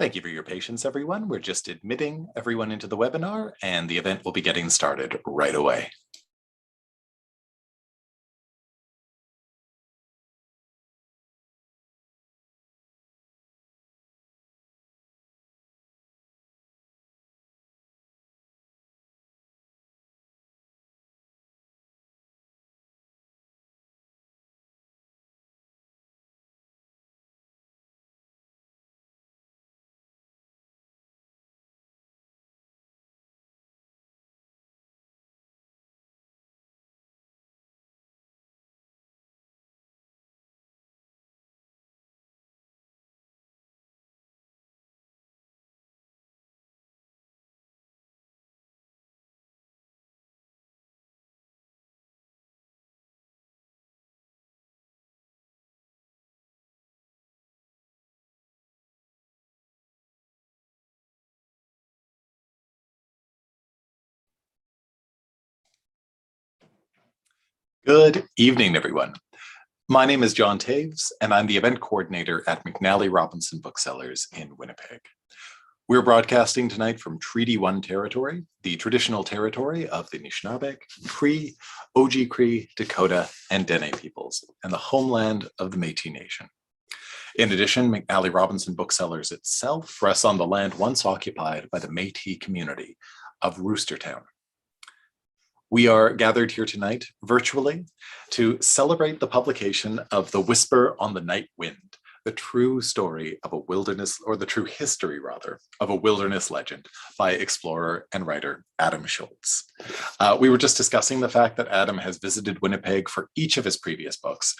Thank you for your patience, everyone. We're just admitting everyone into the webinar, and the event will be getting started right away. Good evening, everyone. My name is John Taves, and I'm the event coordinator at McNally Robinson Booksellers in Winnipeg. We're broadcasting tonight from Treaty 1 territory, the traditional territory of the Anishinaabe, Cree, Oji-Cree, Dakota, and Dene peoples, and the homeland of the Métis Nation. In addition, McNally Robinson Booksellers itself rests on the land once occupied by the Métis community of Roostertown. We are gathered here tonight virtually to celebrate the publication of The Whisper on the Night Wind, the true story of a wilderness, or the true history rather, of a wilderness legend by explorer and writer Adam Shoalts. We were just discussing the fact that Adam has visited Winnipeg for each of his previous books.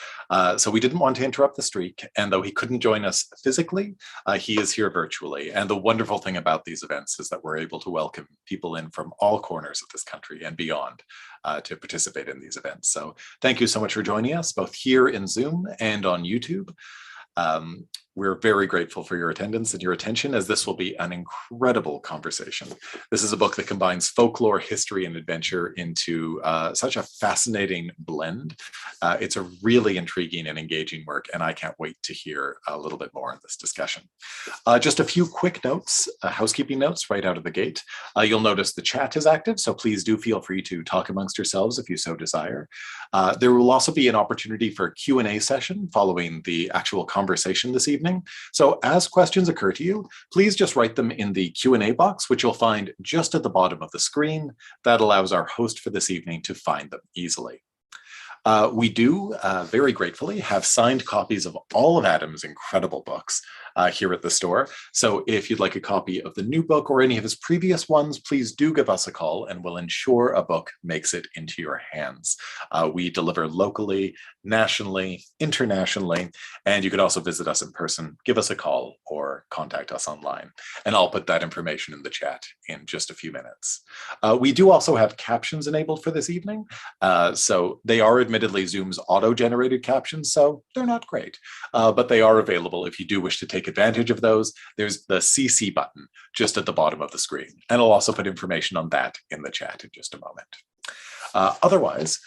So we didn't want to interrupt the streak, and though he couldn't join us physically, he is here virtually. And the wonderful thing about these events is that we're able to welcome people in from all corners of this country and beyond to participate in these events. So thank you so much for joining us, both here in Zoom and on YouTube. We're very grateful for your attendance and your attention, as this will be an incredible conversation. This is a book that combines folklore, history, and adventure into such a fascinating blend. It's a really intriguing and engaging work, and I can't wait to hear a little bit more in this discussion. Just a few quick notes, housekeeping notes right out of the gate. You'll notice the chat is active, so please do feel free to talk amongst yourselves if you so desire. There will also be an opportunity for a Q&A session following the actual conversation this evening. So as questions occur to you, please just write them in the Q&A box, which you'll find just at the bottom of the screen. That allows our host for this evening to find them easily. We do, very gratefully, have signed copies of all of Adam's incredible books here at the store. So if you'd like a copy of the new book or any of his previous ones, please do give us a call and we'll ensure a book makes it into your hands. We deliver locally, nationally, internationally, and you can also visit us in person, give us a call, or contact us online. And I'll put that information in the chat in just a few minutes. We do also have captions enabled for this evening. So they are admittedly Zoom's auto-generated captions, so they're not great, but they are available if you do wish to take advantage of those. There's the CC button just at the bottom of the screen, and I'll also put information on that in the chat in just a moment. Otherwise,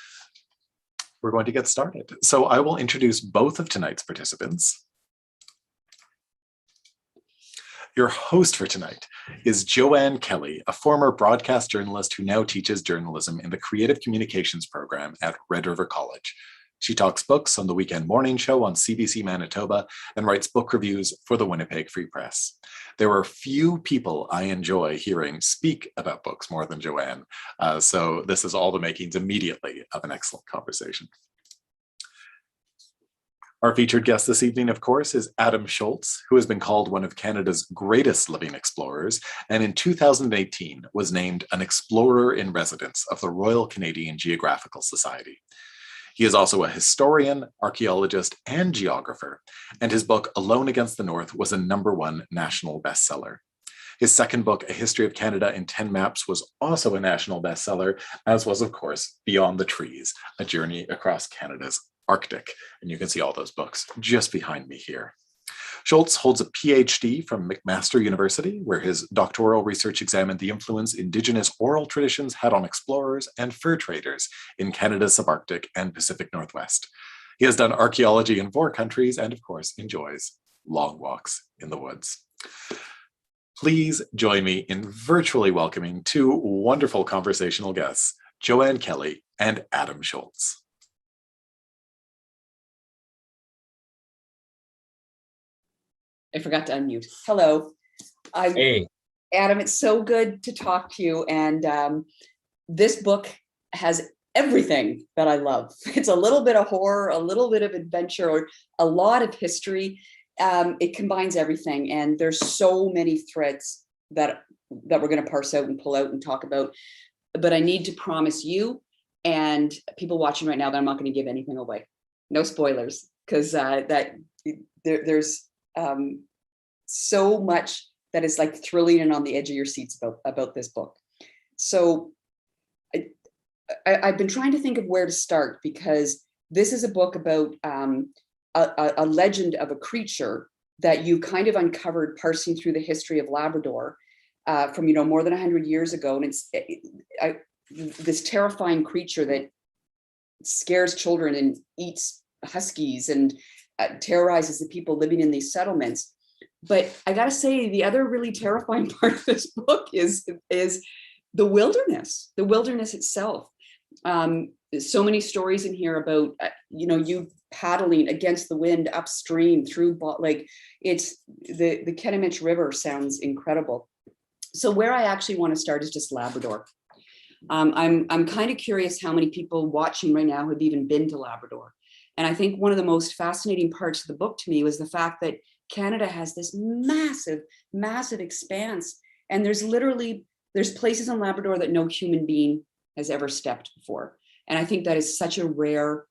we're going to get started. So I will introduce both of tonight's participants. Your host for tonight is Joanne Kelly, a former broadcast journalist who now teaches journalism in the Creative Communications program at Red River College. She talks books on the Weekend Morning Show on CBC Manitoba and writes book reviews for the Winnipeg Free Press. There are few people I enjoy hearing speak about books more than Joanne, so this is all the makings immediately of an excellent conversation. Our featured guest this evening, of course, is Adam Shoalts, who has been called one of Canada's greatest living explorers, and in 2018 was named an Explorer in Residence of the Royal Canadian Geographical Society. He is also a historian, archaeologist, and geographer, and his book, Alone Against the North, was a #1 national bestseller. His second book, A History of Canada in 10 Maps, was also a national bestseller, as was, of course, Beyond the Trees, A Journey Across Canada's Arctic. And you can see all those books just behind me here. Shoalts holds a PhD from McMaster University, where his doctoral research examined the influence Indigenous oral traditions had on explorers and fur traders in Canada's subarctic and Pacific Northwest. He has done archaeology in 4 countries and, of course, enjoys long walks in the woods. Please join me in virtually welcoming two wonderful conversational guests, Joanne Kelly and Adam Shoalts. I forgot to unmute. Hello. Hey. Adam, it's so good to talk to you. And this book has everything that I love. It's a little bit of horror, a little bit of adventure, or a lot of history. It combines everything. And there's so many threads that we're going to parse out and pull out and talk about. But I need to promise you and people watching right now that I'm not going to give anything away. No spoilers, because there's so much that is like thrilling and on the edge of your seats about this book. So I've been trying to think of where to start, because this is a book about a legend of a creature that you kind of uncovered parsing through the history of Labrador from more than 100 years ago. And it's this terrifying creature that scares children and eats huskies and terrorizes the people living in these settlements. But I gotta say, the other really terrifying part of this book is the wilderness itself. So many stories in here about you paddling against the wind upstream through it's the Kennebec River sounds incredible. So where I actually want to start is just Labrador. I'm kind of curious how many people watching right now have even been to Labrador. And I think one of the most fascinating parts of the book to me was the fact that Canada has this massive, massive expanse. And there's places in Labrador that no human being has ever stepped before. And I think that is such a rare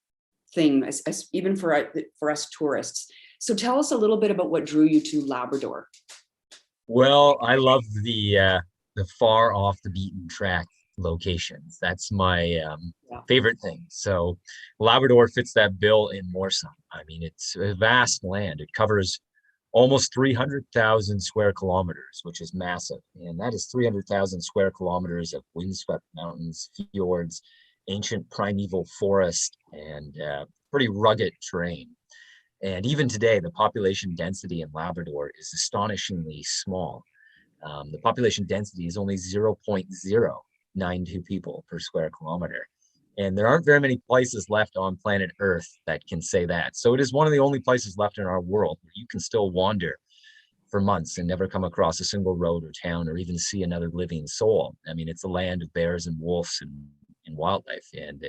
thing, as even for us tourists. So tell us a little bit about what drew you to Labrador. Well, I love the far off the beaten track locations. That's my favorite thing. So Labrador fits that bill in more some. I mean, it's a vast land. It covers almost 300,000 square kilometers, which is massive. And that is 300,000 square kilometers of windswept mountains, fjords, ancient primeval forest, and pretty rugged terrain. And even today, the population density in Labrador is astonishingly small. The population density is only 0.092 people per square kilometer. And there aren't very many places left on planet Earth that can say that. So it is one of the only places left in our world where you can still wander for months and never come across a single road or town or even see another living soul. I mean, it's a land of bears and wolves and wildlife. And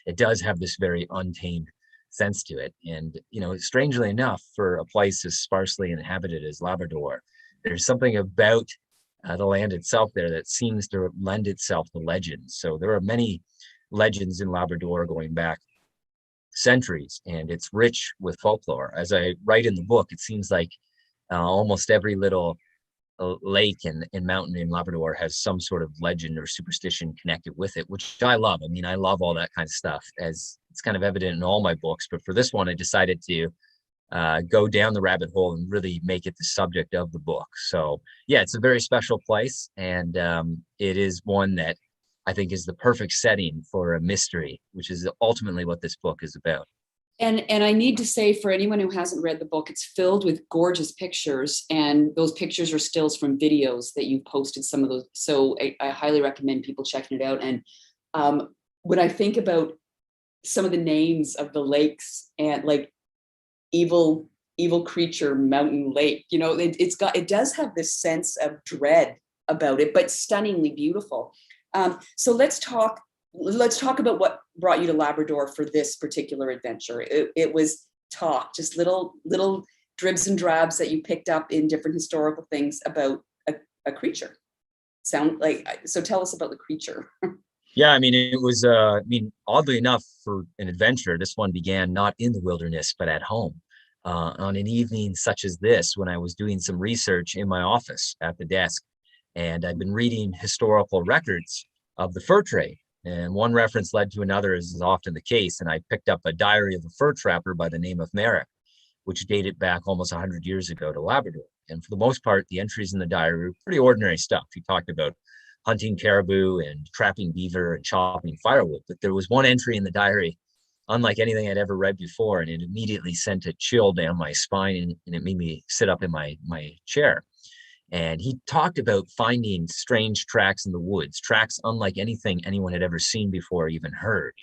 it does have this very untamed sense to it. And, strangely enough, for a place as sparsely inhabited as Labrador, there's something about the land itself there that seems to lend itself to legends. So there are many legends in Labrador going back centuries, and it's rich with folklore. As I write in the book, it seems like almost every little lake and mountain in Labrador has some sort of legend or superstition connected with it, which I love. I mean, I love all that kind of stuff, as it's kind of evident in all my books. But for this one, I decided to go down the rabbit hole and really make it the subject of the book. So yeah, it's a very special place, and it is one that I think is the perfect setting for a mystery, which is ultimately what this book is about. And I need to say, for anyone who hasn't read the book, it's filled with gorgeous pictures, and those pictures are stills from videos that you posted, some of those. So I highly recommend people checking it out. And when I think about some of the names of the lakes, and like evil creature mountain lake, it does have this sense of dread about it, but stunningly beautiful. So let's talk about what brought you to Labrador for this particular adventure. It was just little dribs and drabs that you picked up in different historical things about a creature. So tell us about the creature. Yeah, I mean, it was, oddly enough, for an adventure, this one began not in the wilderness, but at home. On an evening such as this, when I was doing some research in my office at the desk, and I'd been reading historical records of the fur trade. And one reference led to another, as is often the case. And I picked up a diary of a fur trapper by the name of Merrick, which dated back almost 100 years ago to Labrador. And for the most part, the entries in the diary were pretty ordinary stuff. He talked about hunting caribou and trapping beaver and chopping firewood. But there was one entry in the diary, unlike anything I'd ever read before, and it immediately sent a chill down my spine, and it made me sit up in my chair. And he talked about finding strange tracks in the woods, tracks unlike anything anyone had ever seen before or even heard.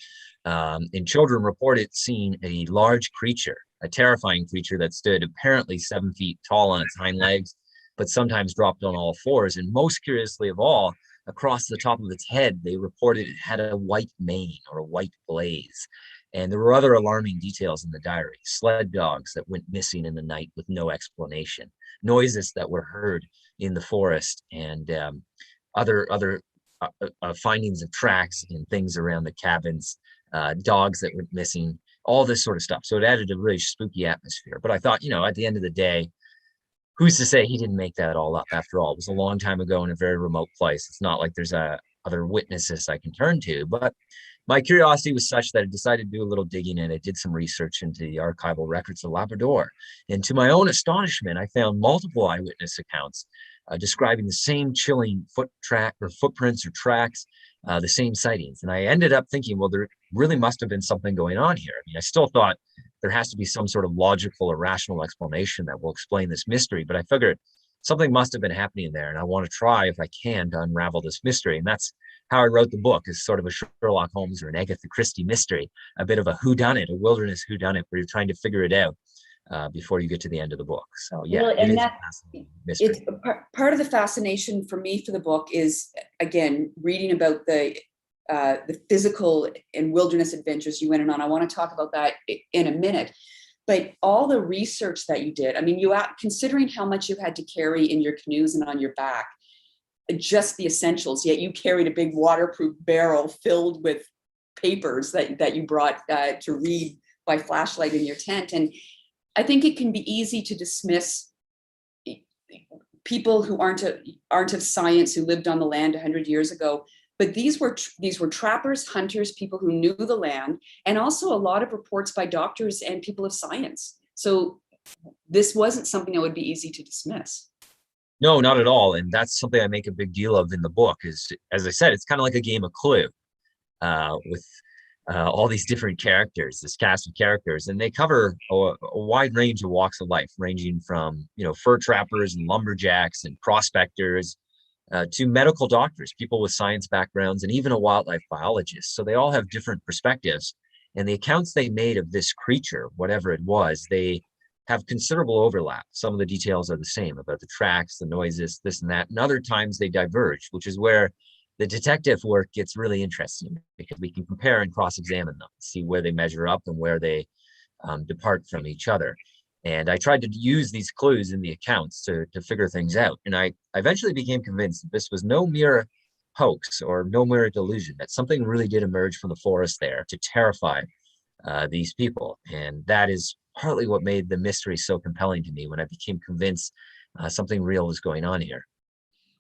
And children reported seeing a large creature, a terrifying creature that stood apparently 7 feet tall on its hind legs, but sometimes dropped on all fours. And most curiously of all, across the top of its head, they reported it had a white mane or a white blaze. And there were other alarming details in the diary: sled dogs that went missing in the night with no explanation, noises that were heard in the forest, and other findings of tracks and things around the cabins, dogs that went missing, all this sort of stuff. So it added a really spooky atmosphere. But I thought, at the end of the day, who's to say he didn't make that all up? After all, it was a long time ago in a very remote place. It's not like there's other witnesses I can turn to. But my curiosity was such that I decided to do a little digging, and I did some research into the archival records of Labrador. And to my own astonishment, I found multiple eyewitness accounts describing the same chilling footprints or tracks, the same sightings. And I ended up thinking, well, there really must have been something going on here. I mean, I still thought there has to be some sort of logical or rational explanation that will explain this mystery, but I figured something must have been happening there, and I want to try, if I can, to unravel this mystery. And that's how I wrote the book, is sort of a Sherlock Holmes or an Agatha Christie mystery, a bit of a whodunit, a wilderness whodunit, where you're trying to figure it out before you get to the end of the book. So yeah, Well, it is a fascinating mystery. It's part of the fascination for me for the book is, again, reading about the physical and wilderness adventures you went on. I want to talk about that in a minute. But all the research that you did, I mean, considering how much you had to carry in your canoes and on your back, just the essentials, yet you carried a big waterproof barrel filled with papers that you brought to read by flashlight in your tent. And I think it can be easy to dismiss people who aren't of science, who lived on the land 100 years ago. But these were trappers, hunters, people who knew the land, and also a lot of reports by doctors and people of science. So this wasn't something that would be easy to dismiss. No, not at all. And that's something I make a big deal of in the book. Is, as I said, it's kind of like a game of Clue, with all these different characters, this cast of characters, and they cover a wide range of walks of life, ranging from fur trappers and lumberjacks and prospectors, to medical doctors, people with science backgrounds, and even a wildlife biologist. So they all have different perspectives. And the accounts they made of this creature, whatever it was, they have considerable overlap. Some of the details are the same about the tracks, the noises, this and that. And other times they diverge, which is where the detective work gets really interesting, because we can compare and cross-examine them, see where they measure up and where they depart from each other. And I tried to use these clues in the accounts to figure things out. And I eventually became convinced that this was no mere hoax or no mere delusion, that something really did emerge from the forest there to terrify these people. And that is partly what made the mystery so compelling to me, when I became convinced something real was going on here.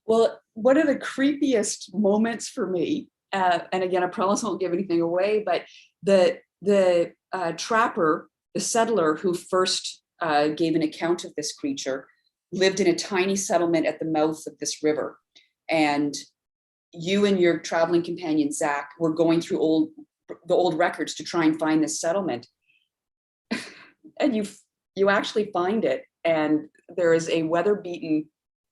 Well, one of the creepiest moments for me, and again, I promise I won't give anything away, but the trapper, the settler who first gave an account of this creature, lived in a tiny settlement at the mouth of this river. And you and your traveling companion, Zach, were going through the old records to try and find this settlement. And you actually find it. And there is a weather-beaten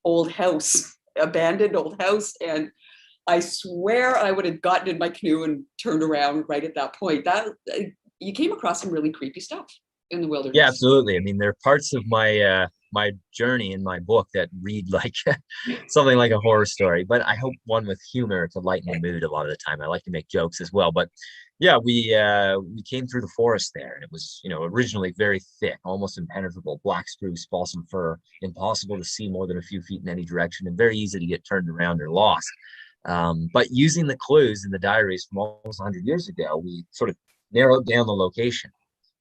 old house, abandoned old house. And I swear I would have gotten in my canoe and turned around right at that point. You came across some really creepy stuff in the wilderness. Yeah, absolutely. I mean, there are parts of my my journey in my book that read like something like a horror story, but I hope one with humor to lighten the mood. A lot of the time, I like to make jokes as well. But yeah, we came through the forest there, and it was originally very thick, almost impenetrable, black spruce, balsam fir, impossible to see more than a few feet in any direction, and very easy to get turned around or lost. But using the clues in the diaries from almost 100 years ago, we sort of narrowed down the location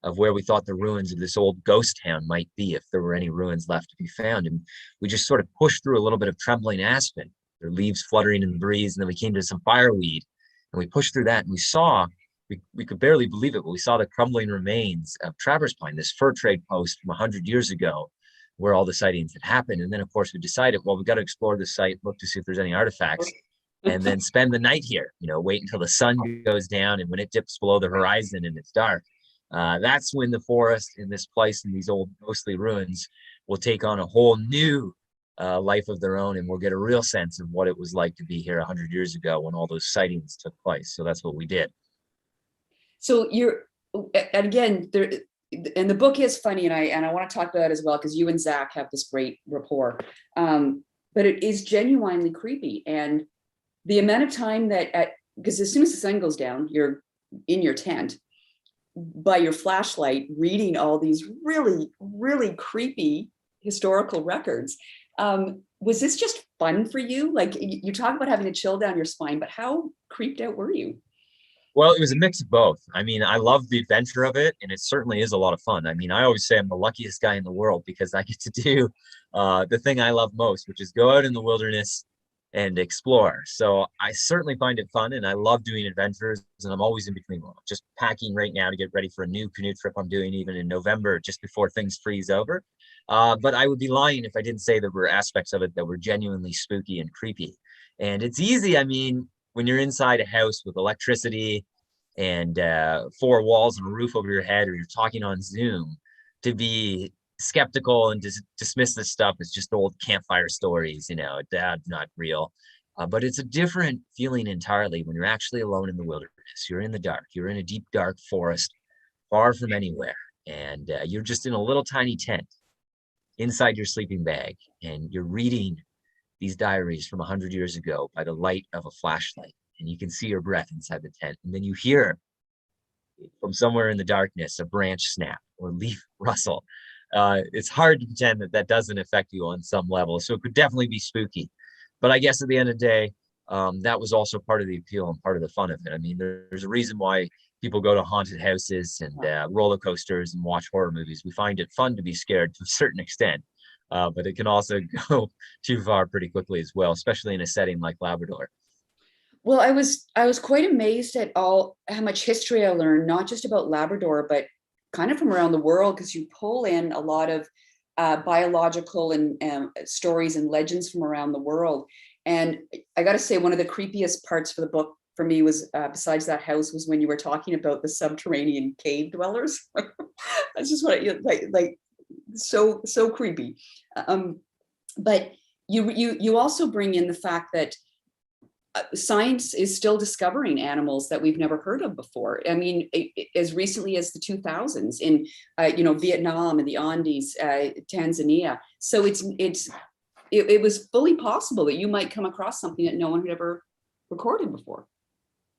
of where we thought the ruins of this old ghost town might be, if there were any ruins left to be found. And we just sort of pushed through a little bit of trembling aspen, their leaves fluttering in the breeze, and then we came to some fireweed, and we pushed through that, and we saw, we could barely believe it, but we saw the crumbling remains of Traverspine, this fur trade post from 100 years ago, where all the sightings had happened. And then, of course, we decided, well, we've got to explore the site, look to see if there's any artifacts, and then spend the night here, wait until the sun goes down, and when it dips below the horizon and it's dark, that's when the forest in this place, in these old ghostly ruins, will take on a whole new life of their own, and we'll get a real sense of what it was like to be here 100 years ago when all those sightings took place. So that's what we did. So and again, and the book is funny, and I want to talk about that as well, because you and Zach have this great rapport. But it is genuinely creepy. And the amount of time because as soon as the sun goes down, you're in your tent by your flashlight reading all these really, really creepy historical records. Was this just fun for you? Like, you talk about having a chill down your spine, but how creeped out were you? Well, it was a mix of both. I mean, I love the adventure of it, and it certainly is a lot of fun. I mean, I always say I'm the luckiest guy in the world because I get to do the thing I love most, which is go out in the wilderness and explore. So I certainly find it fun, and I love doing adventures, and I'm always in between them. Just packing right now to get ready for a new canoe trip I'm doing even in November, just before things freeze over. But I would be lying if I didn't say there were aspects of it that were genuinely spooky and creepy. And it's easy. I mean, when you're inside a house with electricity and 4 walls and a roof over your head, or you're talking on Zoom, to be skeptical and dismiss this stuff as just old campfire stories, that's not real. But it's a different feeling entirely when you're actually alone in the wilderness. You're in the dark. You're in a deep, dark forest, far from anywhere. And you're just in a little tiny tent inside your sleeping bag. And you're reading these diaries from 100 years ago by the light of a flashlight, and you can see your breath inside the tent. And then you hear from somewhere in the darkness a branch snap or leaf rustle. It's hard to pretend that doesn't affect you on some level. So it could definitely be spooky. But I guess at the end of the day, that was also part of the appeal and part of the fun of it. I mean, there's a reason why people go to haunted houses and roller coasters and watch horror movies. We find it fun to be scared to a certain extent. But it can also go too far pretty quickly as well, especially in a setting like Labrador. Well, I was quite amazed at how much history I learned, not just about Labrador, but kind of from around the world, because you pull in a lot of biological and stories and legends from around the world. And I got to say, one of the creepiest parts for the book for me was, besides that house, was when you were talking about the subterranean cave dwellers. That's just what like so creepy. But you also bring in the fact that science is still discovering animals that we've never heard of before. I mean, as recently as the 2000s in Vietnam and the Andes, Tanzania. So it was fully possible that you might come across something that no one had ever recorded before.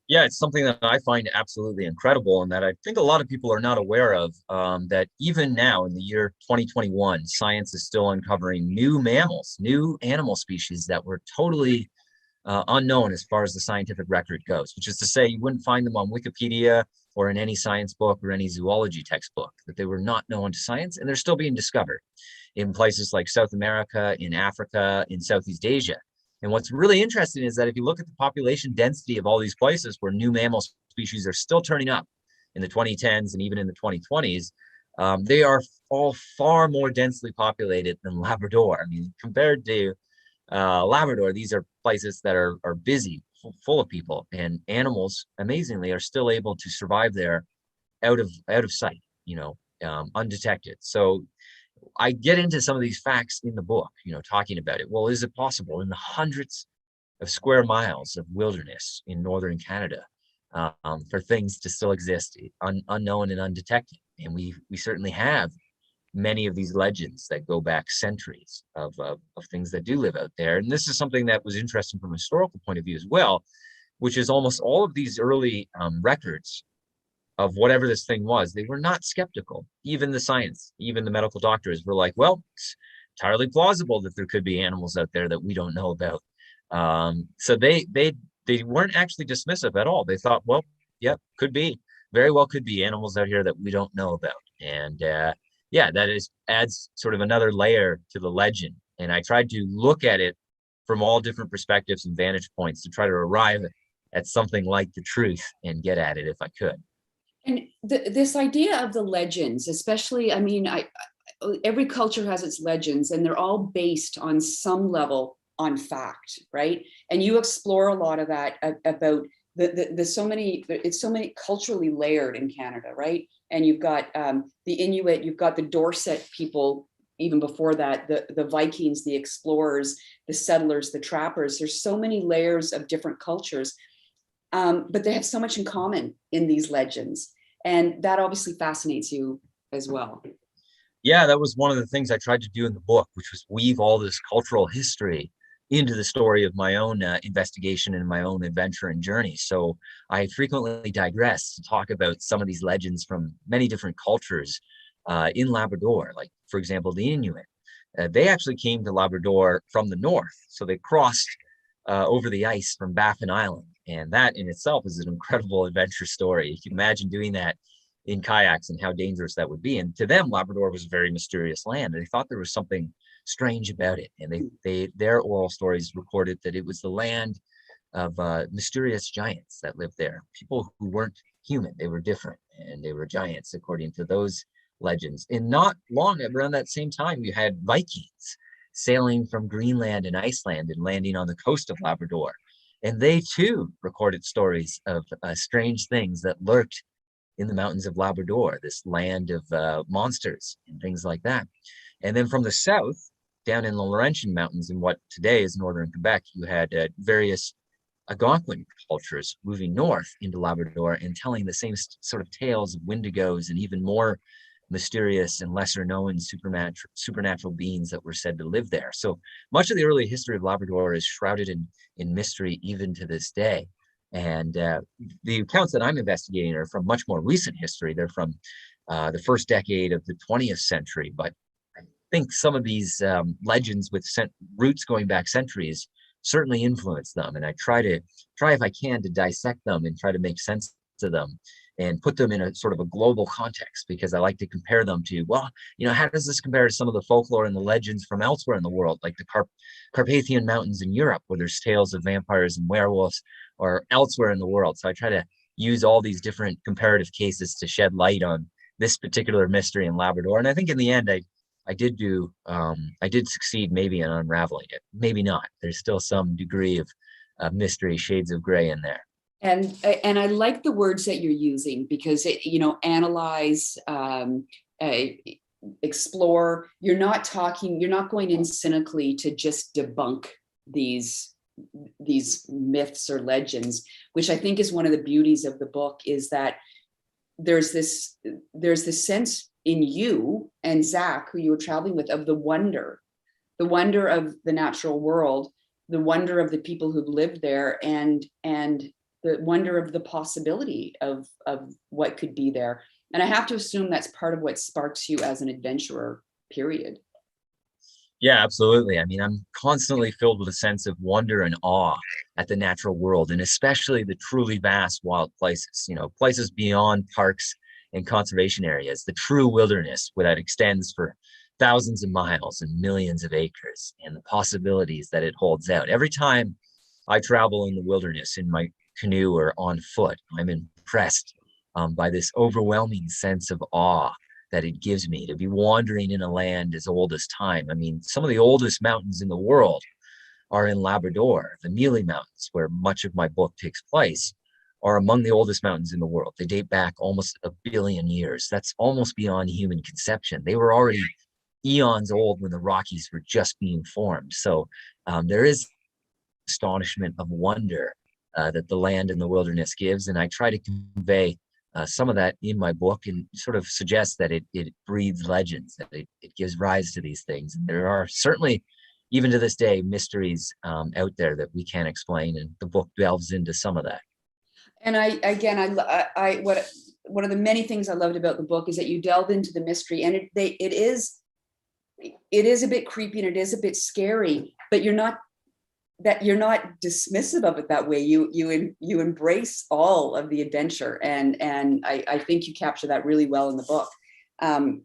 Yeah, it's something that I find absolutely incredible, and that I think a lot of people are not aware of, that even now in the year 2021, science is still uncovering new mammals, new animal species that were totally unknown as far as the scientific record goes, which is to say you wouldn't find them on Wikipedia or in any science book or any zoology textbook, that they were not known to science, and they're still being discovered in places like South America, in Africa, in Southeast Asia. And what's really interesting is that if you look at the population density of all these places where new mammal species are still turning up in the 2010s and even in the 2020s, they are all far more densely populated than Labrador. I mean, compared to Labrador, these are places that are busy, full of people, and animals, amazingly, are still able to survive there out of sight, undetected. So I get into some of these facts in the book, talking about it. Well, is it possible in the hundreds of square miles of wilderness in northern Canada for things to still exist unknown and undetected? And we certainly have many of these legends that go back centuries of things that do live out there. And this is something that was interesting from a historical point of view as well, which is almost all of these early records of whatever this thing was, they were not skeptical. Even the science, even the medical doctors were like, well, it's entirely plausible that there could be animals out there that we don't know about. So they weren't actually dismissive at all. They thought, well, yeah, could be, very well could be animals out here that we don't know about. And that adds sort of another layer to the legend. And I tried to look at it from all different perspectives and vantage points to try to arrive at something like the truth and get at it if I could. And this idea of the legends, especially, I mean, every culture has its legends, and they're all based on some level on fact, right? And you explore a lot of that about it's so many culturally layered in Canada, right? And you've got the Inuit, you've got the Dorset people, even before that, the Vikings, the explorers, the settlers, the trappers. There's so many layers of different cultures, but they have so much in common in these legends. And that obviously fascinates you as well. Yeah, that was one of the things I tried to do in the book, which was weave all this cultural history into the story of my own investigation and my own adventure and journey. So I frequently digress to talk about some of these legends from many different cultures in Labrador. Like, for example, the Inuit. They actually came to Labrador from the north. So they crossed over the ice from Baffin Island. And that in itself is an incredible adventure story. You can imagine doing that in kayaks and how dangerous that would be. And to them, Labrador was a very mysterious land. They thought there was something strange about it. And their oral stories recorded that it was the land of mysterious giants that lived there. People who weren't human, they were different, and they were giants according to those legends. And not long around that same time, you had Vikings sailing from Greenland and Iceland and landing on the coast of Labrador. And they too recorded stories of strange things that lurked in the mountains of Labrador, this land of monsters and things like that. And then from the south, down in the Laurentian Mountains in what today is northern Quebec, you had various Algonquin cultures moving north into Labrador and telling the same sort of tales of wendigos and even more mysterious and lesser known supernatural beings that were said to live there. So much of the early history of Labrador is shrouded in mystery even to this day. And the accounts that I'm investigating are from much more recent history. They're from the first decade of the 20th century. But I think some of these legends with roots going back centuries certainly influence them. And I try if I can to dissect them and try to make sense of them and put them in a sort of a global context, because I like to compare them to, well, how does this compare to some of the folklore and the legends from elsewhere in the world, like the Carpathian Mountains in Europe, where there's tales of vampires and werewolves, or elsewhere in the world. So I try to use all these different comparative cases to shed light on this particular mystery in Labrador. And I think in the end, I did succeed maybe in unraveling it. Maybe not. There's still some degree of mystery, shades of gray in there. And I like the words that you're using, because analyze, explore. You're not going in cynically to just debunk these myths or legends, which I think is one of the beauties of the book, is that there's this sense in you and Zach, who you were traveling with, of the wonder of the natural world, the wonder of the people who lived there, and the wonder of the possibility of what could be there. And I have to assume that's part of what sparks you as an adventurer, period. Yeah, absolutely. I mean, I'm constantly filled with a sense of wonder and awe at the natural world, and especially the truly vast wild places, places beyond parks and conservation areas, the true wilderness that extends for thousands of miles and millions of acres, and the possibilities that it holds out. Every time I travel in the wilderness in my canoe or on foot, I'm impressed by this overwhelming sense of awe that it gives me to be wandering in a land as old as time. I mean, some of the oldest mountains in the world are in Labrador. The Mealy Mountains, where much of my book takes place, are among the oldest mountains in the world. They date back almost 1 billion years. That's almost beyond human conception. They were already eons old when the Rockies were just being formed. So there is astonishment of wonder that the land and the wilderness gives. And I try to convey some of that in my book, and sort of suggest that it breeds legends, that it gives rise to these things. And there are certainly, even to this day, mysteries out there that we can't explain. And the book delves into some of that. And one of the many things I loved about the book is that you delve into the mystery, and it is a bit creepy and it is a bit scary, but you're not dismissive of it that way. You embrace all of the adventure, and I think you capture that really well in the book. And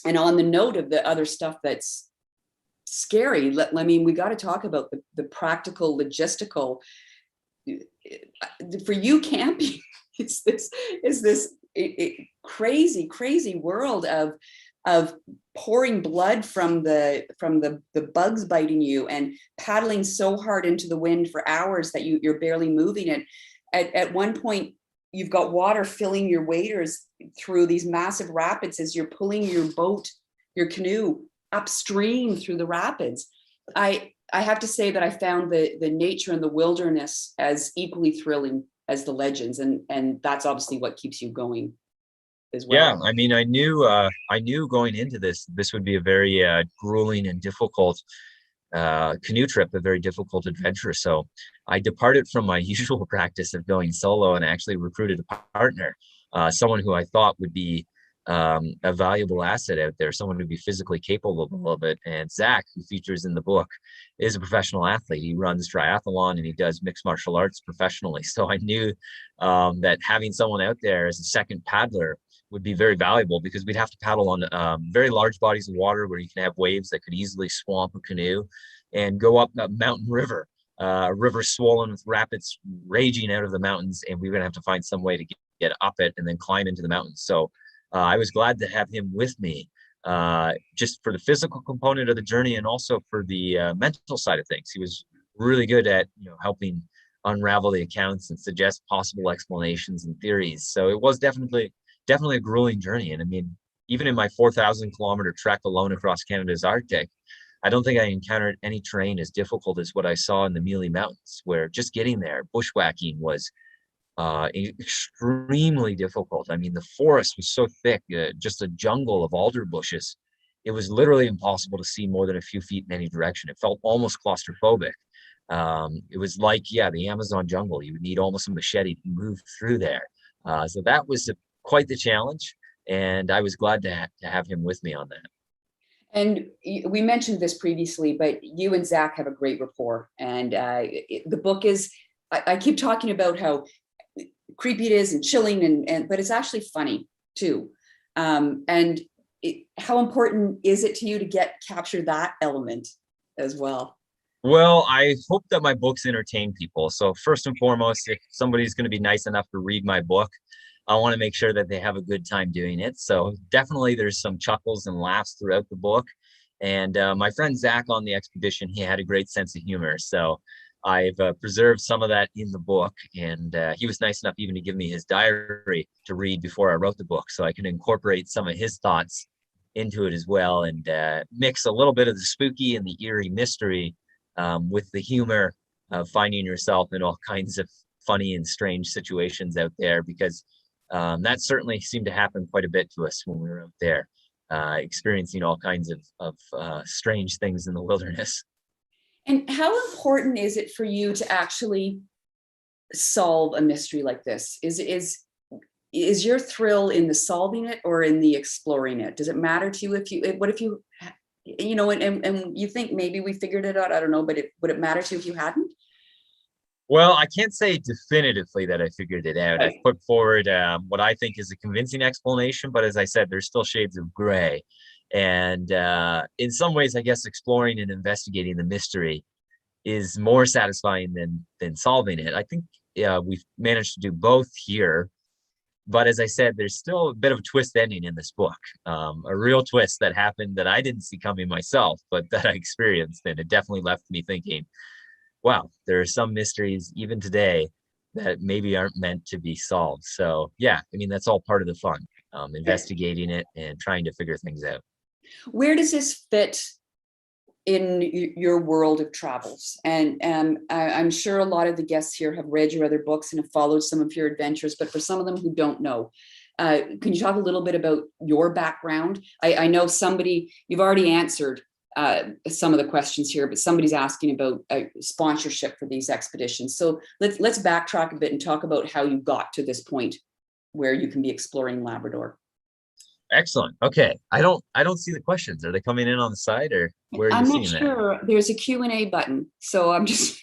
on the note of the other stuff that's scary, we got to talk about the practical, logistical. For you, camping is this crazy world of pouring blood from the bugs biting you, and paddling so hard into the wind for hours that you're barely moving. And at one point, you've got water filling your waders through these massive rapids as you're pulling your canoe upstream through the rapids. I have to say that I found the nature and the wilderness as equally thrilling as the legends, and that's obviously what keeps you going as well. Yeah, I mean, I knew going into this would be a very grueling and difficult canoe trip, a very difficult adventure. So I departed from my usual practice of going solo and actually recruited a partner, someone who I thought would be a valuable asset out there, someone who'd be physically capable of it. And Zach, who features in the book, is a professional athlete. He runs triathlon and he does mixed martial arts professionally. So I knew that having someone out there as a second paddler would be very valuable, because we'd have to paddle on very large bodies of water where you can have waves that could easily swamp a canoe, and go up a mountain river, a river swollen with rapids raging out of the mountains. And we were gonna have to find some way to get up it and then climb into the mountains. So I was glad to have him with me, just for the physical component of the journey and also for the mental side of things. He was really good at helping unravel the accounts and suggest possible explanations and theories. So it was definitely a grueling journey. And I mean, even in my 4,000-kilometer trek alone across Canada's Arctic, I don't think I encountered any terrain as difficult as what I saw in the Mealy Mountains, where just getting there, bushwhacking was extremely difficult. I mean, the forest was so thick, just a jungle of alder bushes. It was literally impossible to see more than a few feet in any direction. It felt almost claustrophobic. It was like, the Amazon jungle. You would need almost a machete to move through there. So that was quite the challenge. And I was glad to have him with me on that. And we mentioned this previously, but you and Zach have a great rapport. And the book is, I keep talking about how creepy it is and chilling, but it's actually funny too. And how important is it to you to capture that element as well? Well, I hope that my books entertain people. So first and foremost, if somebody's going to be nice enough to read my book, I want to make sure that they have a good time doing it. So definitely there's some chuckles and laughs throughout the book. And my friend Zach on the expedition, he had a great sense of humor. So I've preserved some of that in the book. And he was nice enough even to give me his diary to read before I wrote the book, so I can incorporate some of his thoughts into it as well, and mix a little bit of the spooky and the eerie mystery with the humor of finding yourself in all kinds of funny and strange situations out there, because that certainly seemed to happen quite a bit to us when we were out there, experiencing all kinds of strange things in the wilderness. And how important is it for you to actually solve a mystery like this? Is your thrill in the solving it or in the exploring it? Does it matter to you if you and you think maybe we figured it out? I don't know, but would it matter to you if you hadn't? Well, I can't say definitively that I figured it out. Right. I've put forward what I think is a convincing explanation, but as I said, there's still shades of gray. And in some ways, I guess exploring and investigating the mystery is more satisfying than solving it. I think we've managed to do both here. But as I said, there's still a bit of a twist ending in this book, a real twist that happened that I didn't see coming myself, but that I experienced. And it definitely left me thinking, wow, there are some mysteries even today that maybe aren't meant to be solved. So yeah, I mean, that's all part of the fun, investigating it and trying to figure things out. Where does this fit in your world of travels? And I'm sure a lot of the guests here have read your other books and have followed some of your adventures, but for some of them who don't know, can you talk a little bit about your background? I know you've already answered some of the questions here, but somebody's asking about sponsorship for these expeditions. So let's backtrack a bit and talk about how you got to this point where you can be exploring Labrador. Excellent. Okay. I don't see the questions. Are they coming in on the side, or where are you seeing that? I'm not sure. There's a Q&A button. So I'm just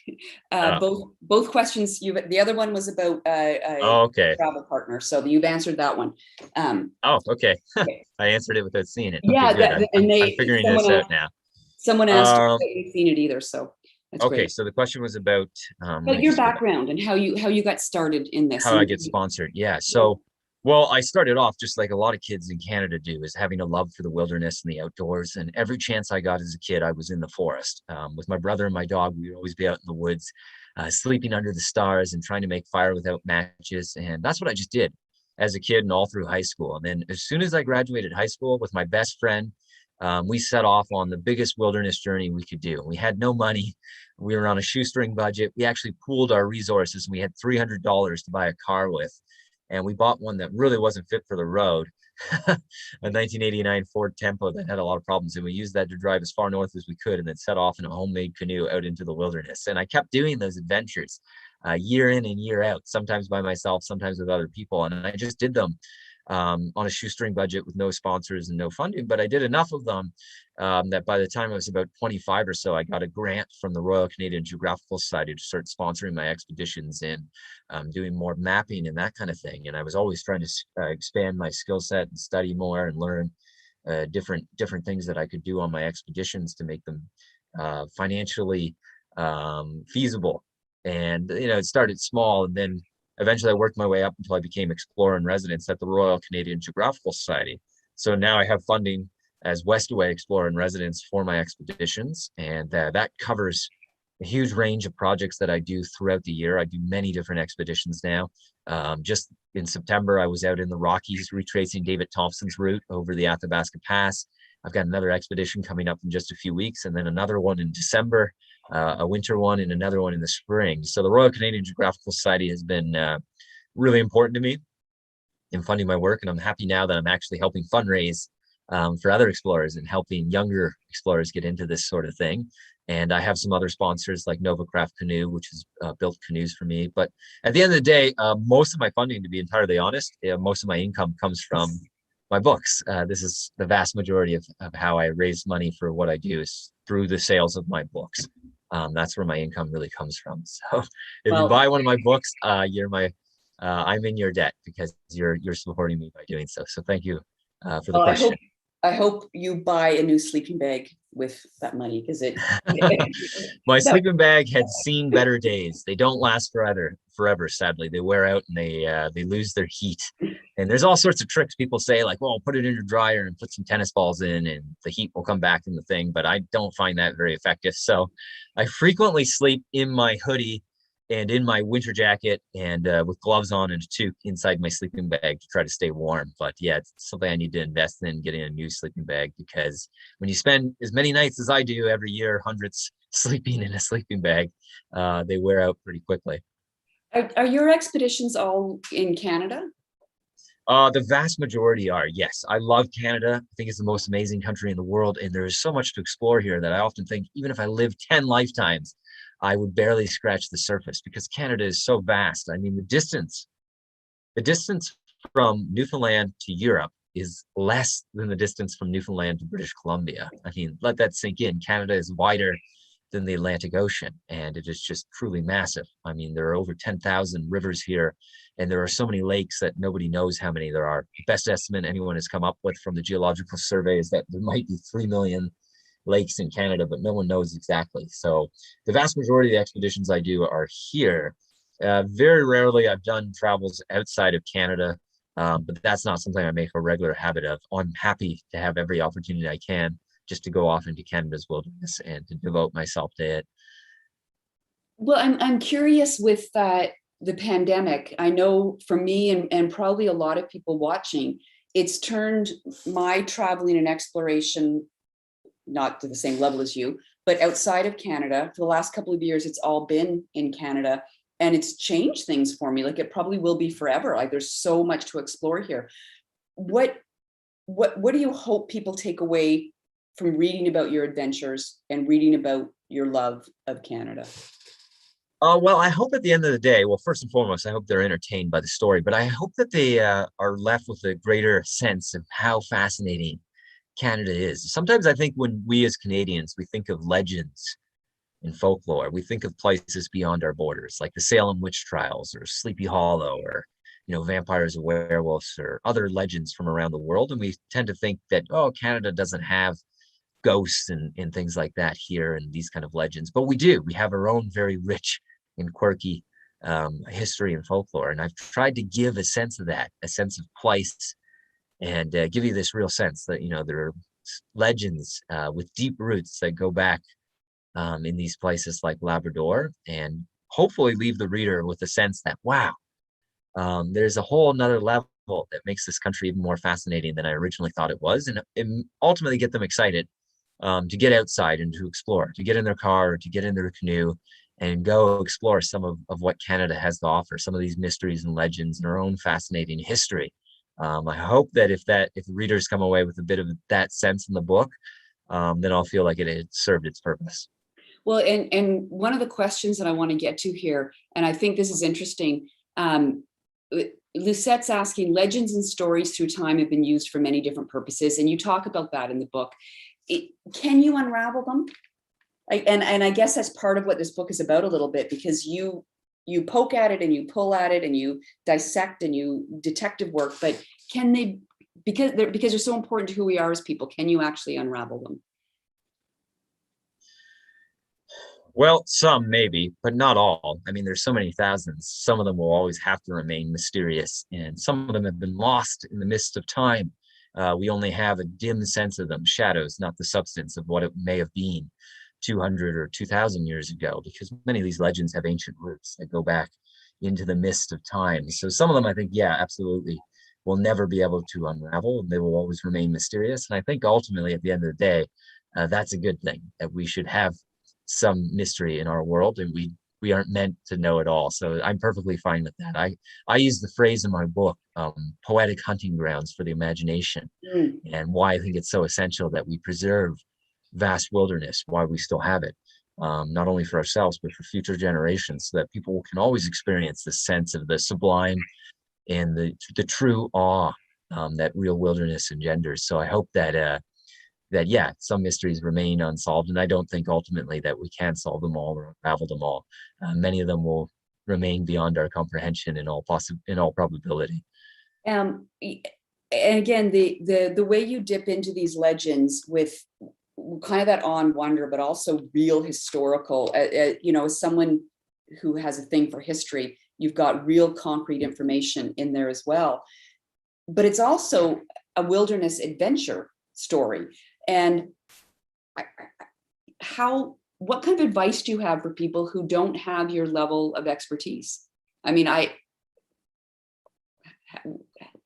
both questions. The other one was about okay. travel partner. So you've answered that one. Okay. I answered it without seeing it. Yeah, okay, I'm figuring this out now. Someone asked if you've seen it either. So that's okay, great. So the question was about your background and how you got started in this. How I get sponsored. Yeah. So well, I started off just like a lot of kids in Canada do, is having a love for the wilderness and the outdoors. And every chance I got as a kid, I was in the forest. With my brother and my dog, we would always be out in the woods, sleeping under the stars and trying to make fire without matches. And that's what I just did as a kid and all through high school. And then as soon as I graduated high school with my best friend, we set off on the biggest wilderness journey we could do. We had no money. We were on a shoestring budget. We actually pooled our resources. We had $300 to buy a car with. And we bought one that really wasn't fit for the road, a 1989 Ford Tempo that had a lot of problems. And we used that to drive as far north as we could and then set off in a homemade canoe out into the wilderness. And I kept doing those adventures year in and year out, sometimes by myself, sometimes with other people. And I just did them on a shoestring budget with no sponsors and no funding. But I did enough of them that by the time I was about 25 or so, I got a grant from the Royal Canadian Geographical Society to start sponsoring my expeditions and doing more mapping and that kind of thing. And I was always trying to expand my skill set and study more and learn different things that I could do on my expeditions to make them financially feasible. And, it started small, and then eventually I worked my way up until I became explorer in residence at the Royal Canadian Geographical Society. So now I have funding as Westaway Explorer in Residence for my expeditions, and that covers a huge range of projects that I do throughout the year. I do many different expeditions now. Just in September, I was out in the Rockies retracing David Thompson's route over the Athabasca Pass. I've got another expedition coming up in just a few weeks, and then another one in December, a winter one, and another one in the spring. So the Royal Canadian Geographical Society has been really important to me in funding my work, and I'm happy now that I'm actually helping fundraise for other explorers and helping younger explorers get into this sort of thing. And I have some other sponsors like Novacraft Canoe, which has built canoes for me. But at the end of the day, most of my funding, to be entirely honest, most of my income comes from my books. This is the vast majority of how I raise money for what I do, is through the sales of my books. That's where my income really comes from. So if you buy one of my books, I'm in your debt because you're supporting me by doing so. So thank you for the question. I hope you buy a new sleeping bag with that money, because my sleeping bag had seen better days. They don't last forever, sadly. They wear out and they lose their heat. And there's all sorts of tricks people say, like, well, put it in your dryer and put some tennis balls in and the heat will come back in the thing. But I don't find that very effective. So I frequently sleep in my hoodie and in my winter jacket and with gloves on and a toque inside my sleeping bag to try to stay warm. But yeah, it's something I need to invest in, getting a new sleeping bag, because when you spend as many nights as I do every year, hundreds, sleeping in a sleeping bag, they wear out pretty quickly. Are your expeditions all in Canada? The vast majority are, yes. I love Canada. I think it's the most amazing country in the world. And there is so much to explore here that I often think, even if I lived 10 lifetimes, I would barely scratch the surface, because Canada is so vast. I mean, the distance from Newfoundland to Europe is less than the distance from Newfoundland to British Columbia. I mean, let that sink in. Canada is wider than the Atlantic Ocean, and it is just truly massive. I mean, there are over 10,000 rivers here, and there are so many lakes that nobody knows how many there are. The best estimate anyone has come up with from the Geological Survey is that there might be 3 million lakes in Canada, but no one knows exactly. So the vast majority of the expeditions I do are here. Very rarely I've done travels outside of Canada, but that's not something I make a regular habit of. I'm happy to have every opportunity I can just to go off into Canada's wilderness and to devote myself to it. Well, I'm curious with the pandemic. I know for me and probably a lot of people watching, it's turned my traveling and exploration, not to the same level as you, but outside of Canada. For the last couple of years, it's all been in Canada, and it's changed things for me. Like, it probably will be forever. Like, there's so much to explore here. What do you hope people take away from reading about your adventures and reading about your love of Canada? Well, I hope at the end of the day, well, first and foremost, I hope they're entertained by the story, but I hope that they are left with a greater sense of how fascinating Canada is. Sometimes I think when we as Canadians, we think of legends and folklore, we think of places beyond our borders, like the Salem witch trials or Sleepy Hollow, or vampires and werewolves, or other legends from around the world. And we tend to think that, oh, Canada doesn't have ghosts and things like that here and these kind of legends. But we do. We have our own very rich and quirky history and folklore. And I've tried to give a sense of that, a sense of place, and give you this real sense that, there are legends with deep roots that go back in these places like Labrador, and hopefully leave the reader with a sense that, wow, there's a whole nother level that makes this country even more fascinating than I originally thought it was, and ultimately get them excited to get outside and to explore, to get in their car or to get in their canoe and go explore some of what Canada has to offer, some of these mysteries and legends and our own fascinating history. I hope that if the readers come away with a bit of that sense in the book, then I'll feel like it had served its purpose. Well, and one of the questions that I want to get to here, and I think this is interesting, Lucette's asking, legends and stories through time have been used for many different purposes, and you talk about that in the book. Can you unravel them? And I guess that's part of what this book is about a little bit, because you poke at it and you pull at it and you dissect and you detective work, but can they, because they're so important to who we are as people, can you actually unravel them? Well, some maybe, but not all. I mean, there's so many thousands. Some of them will always have to remain mysterious, and some of them have been lost in the mist of time. We only have a dim sense of them, shadows, not the substance of what it may have been 200 or 2,000 years ago, because many of these legends have ancient roots that go back into the mist of time. So some of them, I think, yeah, absolutely, will never be able to unravel. They will always remain mysterious. And I think ultimately, at the end of the day, that's a good thing, that we should have some mystery in our world, and we aren't meant to know it all. So I'm perfectly fine with that. I use the phrase in my book, poetic hunting grounds for the imagination, and why I think it's so essential that we preserve vast wilderness, why we still have it, not only for ourselves, but for future generations, so that people can always experience the sense of the sublime and the true awe that real wilderness engenders. So I hope that yeah, some mysteries remain unsolved, and I don't think ultimately that we can solve them all or unravel them all. Many of them will remain beyond our comprehension in all probability. And again, the way you dip into these legends with kind of that awe and wonder, but also real historical, as someone who has a thing for history, you've got real concrete information in there as well. But it's also a wilderness adventure story. And what kind of advice do you have for people who don't have your level of expertise? I mean,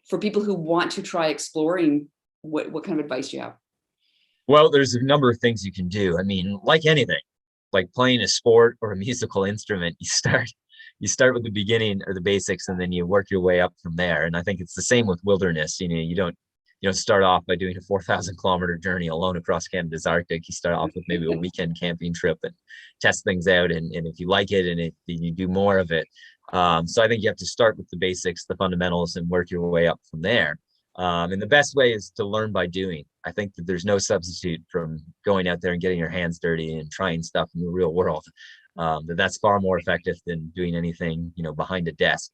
for people who want to try exploring, what kind of advice do you have? Well, there's a number of things you can do. I mean, like anything, like playing a sport or a musical instrument, you start with the beginning or the basics, and then you work your way up from there. And I think it's the same with wilderness. You don't start off by doing a 4,000 kilometer journey alone across Canada's Arctic. You start off with maybe a weekend camping trip and test things out. And if you like it, and you do more of it. So I think you have to start with the basics, the fundamentals, and work your way up from there. And the best way is to learn by doing. I think that there's no substitute from going out there and getting your hands dirty and trying stuff in the real world. That's far more effective than doing anything, behind a desk.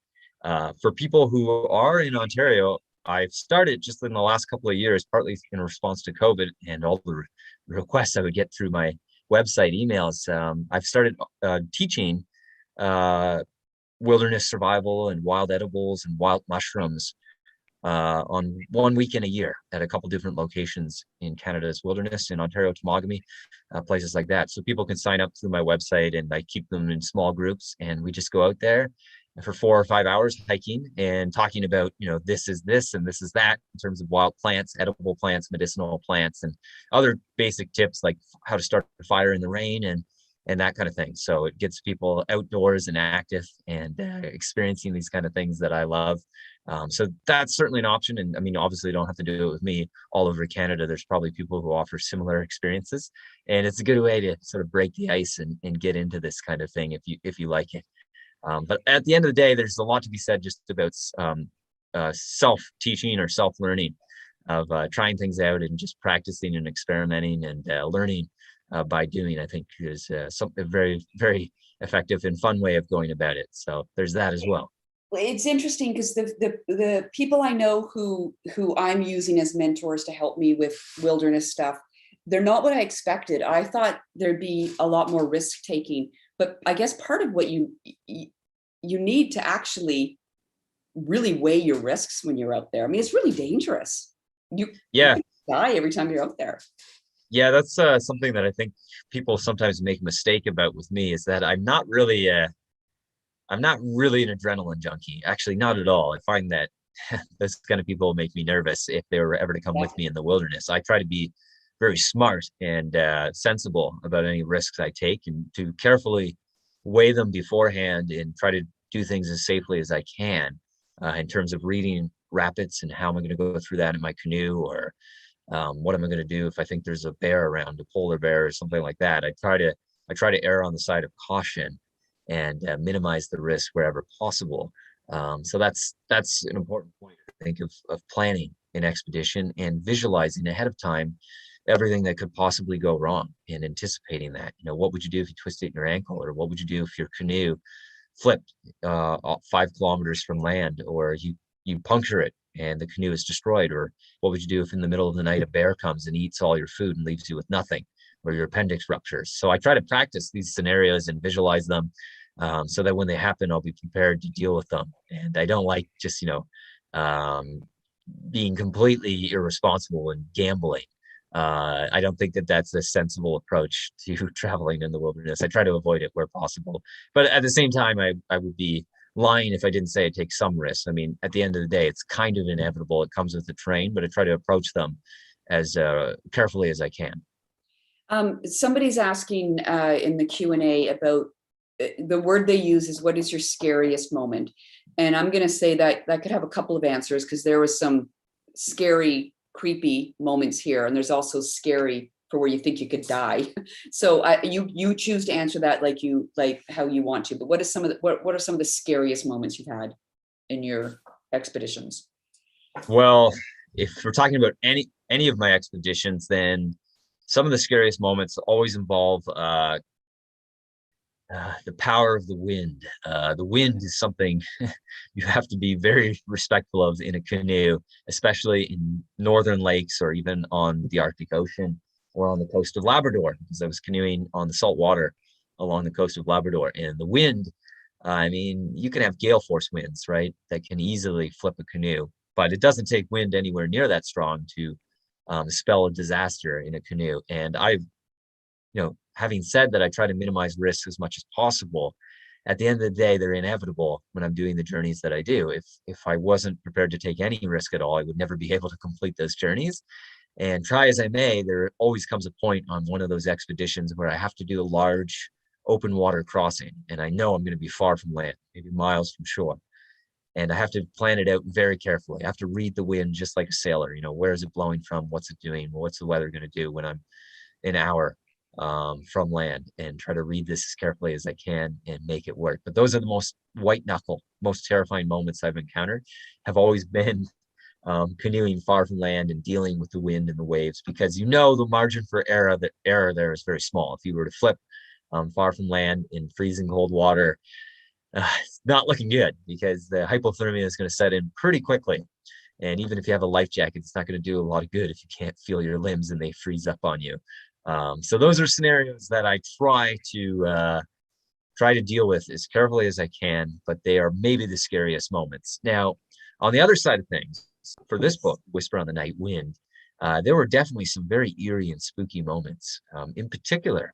For people who are in Ontario, I've started just in the last couple of years, partly in response to COVID and all the requests I would get through my website emails. I've started teaching wilderness survival and wild edibles and wild mushrooms on 1 weekend a year at a couple different locations in Canada's wilderness, in Ontario, Temagami, places like that. So people can sign up through my website, and I keep them in small groups, and we just go out there for 4 or 5 hours hiking and talking about, this is this and this is that in terms of wild plants, edible plants, medicinal plants, and other basic tips like how to start a fire in the rain and that kind of thing. So it gets people outdoors and active and experiencing these kind of things that I love. So that's certainly an option. And I mean, obviously you don't have to do it with me. All over Canada, there's probably people who offer similar experiences, and it's a good way to sort of break the ice and get into this kind of thing if you like it. But at the end of the day, there's a lot to be said just about self-teaching or self-learning, of trying things out and just practicing and experimenting and learning by doing. I think is a very, very effective and fun way of going about it. So there's that as well. It's interesting because the people I know who I'm using as mentors to help me with wilderness stuff, they're not what I expected. I thought there'd be a lot more risk taking, but I guess part of what you need to actually really weigh your risks when you're out there. I mean, it's really dangerous. You die every time you're out there. Yeah, that's something that I think people sometimes make a mistake about with me, is that I'm not really an adrenaline junkie. Actually, not at all. I find that those kind of people make me nervous if they were ever to come with me in the wilderness. I try to be very smart and sensible about any risks I take, and to carefully weigh them beforehand and try to do things as safely as I can in terms of reading rapids and how am I going to go through that in my canoe, or what am I going to do if I think there's a bear around, a polar bear or something like that. I try to err on the side of caution and minimize the risk wherever possible. So that's an important point, I think, of planning an expedition and visualizing ahead of time everything that could possibly go wrong and anticipating that. What would you do if you twisted your ankle, or what would you do if your canoe flipped 5 kilometers from land, or you puncture it and the canoe is destroyed? Or what would you do if in the middle of the night a bear comes and eats all your food and leaves you with nothing, or your appendix ruptures? So I try to practice these scenarios and visualize them so that when they happen, I'll be prepared to deal with them. And I don't like just, being completely irresponsible and gambling. I don't think that that's a sensible approach to traveling in the wilderness. I try to avoid it where possible. But at the same time, I would be lying if I didn't say I take some risks. I mean, at the end of the day, it's kind of inevitable. It comes with the terrain, but I try to approach them as carefully as I can. Somebody's asking in the Q&A about the word they use is, what is your scariest moment? And I'm going to say that could have a couple of answers, because there was some scary, creepy moments here, and there's also scary for where you think you could die. So you choose to answer that like how you want to. But what are some of the scariest moments you've had in your expeditions? Well, if we're talking about any of my expeditions, then some of the scariest moments always involve the power of the wind. The wind is something you have to be very respectful of in a canoe, especially in northern lakes or even on the Arctic Ocean or on the coast of Labrador, because I was canoeing on the salt water along the coast of Labrador. And the wind, I mean, you can have gale force winds, right, that can easily flip a canoe, but it doesn't take wind anywhere near that strong to spell a disaster in a canoe. And having said that, I try to minimize risks as much as possible. At the end of the day, they're inevitable when I'm doing the journeys that I do. If I wasn't prepared to take any risk at all, I would never be able to complete those journeys. And try as I may, there always comes a point on one of those expeditions where I have to do a large open water crossing, and I know I'm going to be far from land, maybe miles from shore. And I have to plan it out very carefully. I have to read the wind just like a sailor. Where is it blowing from? What's it doing? What's the weather going to do when I'm an hour from land, and try to read this as carefully as I can and make it work. But those are the most white knuckle, most terrifying moments I've encountered, have always been canoeing far from land and dealing with the wind and the waves, because the margin for error there is very small. If you were to flip far from land in freezing cold water, it's not looking good, because the hypothermia is going to set in pretty quickly. And even if you have a life jacket, it's not going to do a lot of good if you can't feel your limbs and they freeze up on you. So those are scenarios that I try to deal with as carefully as I can, but they are maybe the scariest moments. Now, on the other side of things, for this book, Whisper on the Night Wind, there were definitely some very eerie and spooky moments. In particular,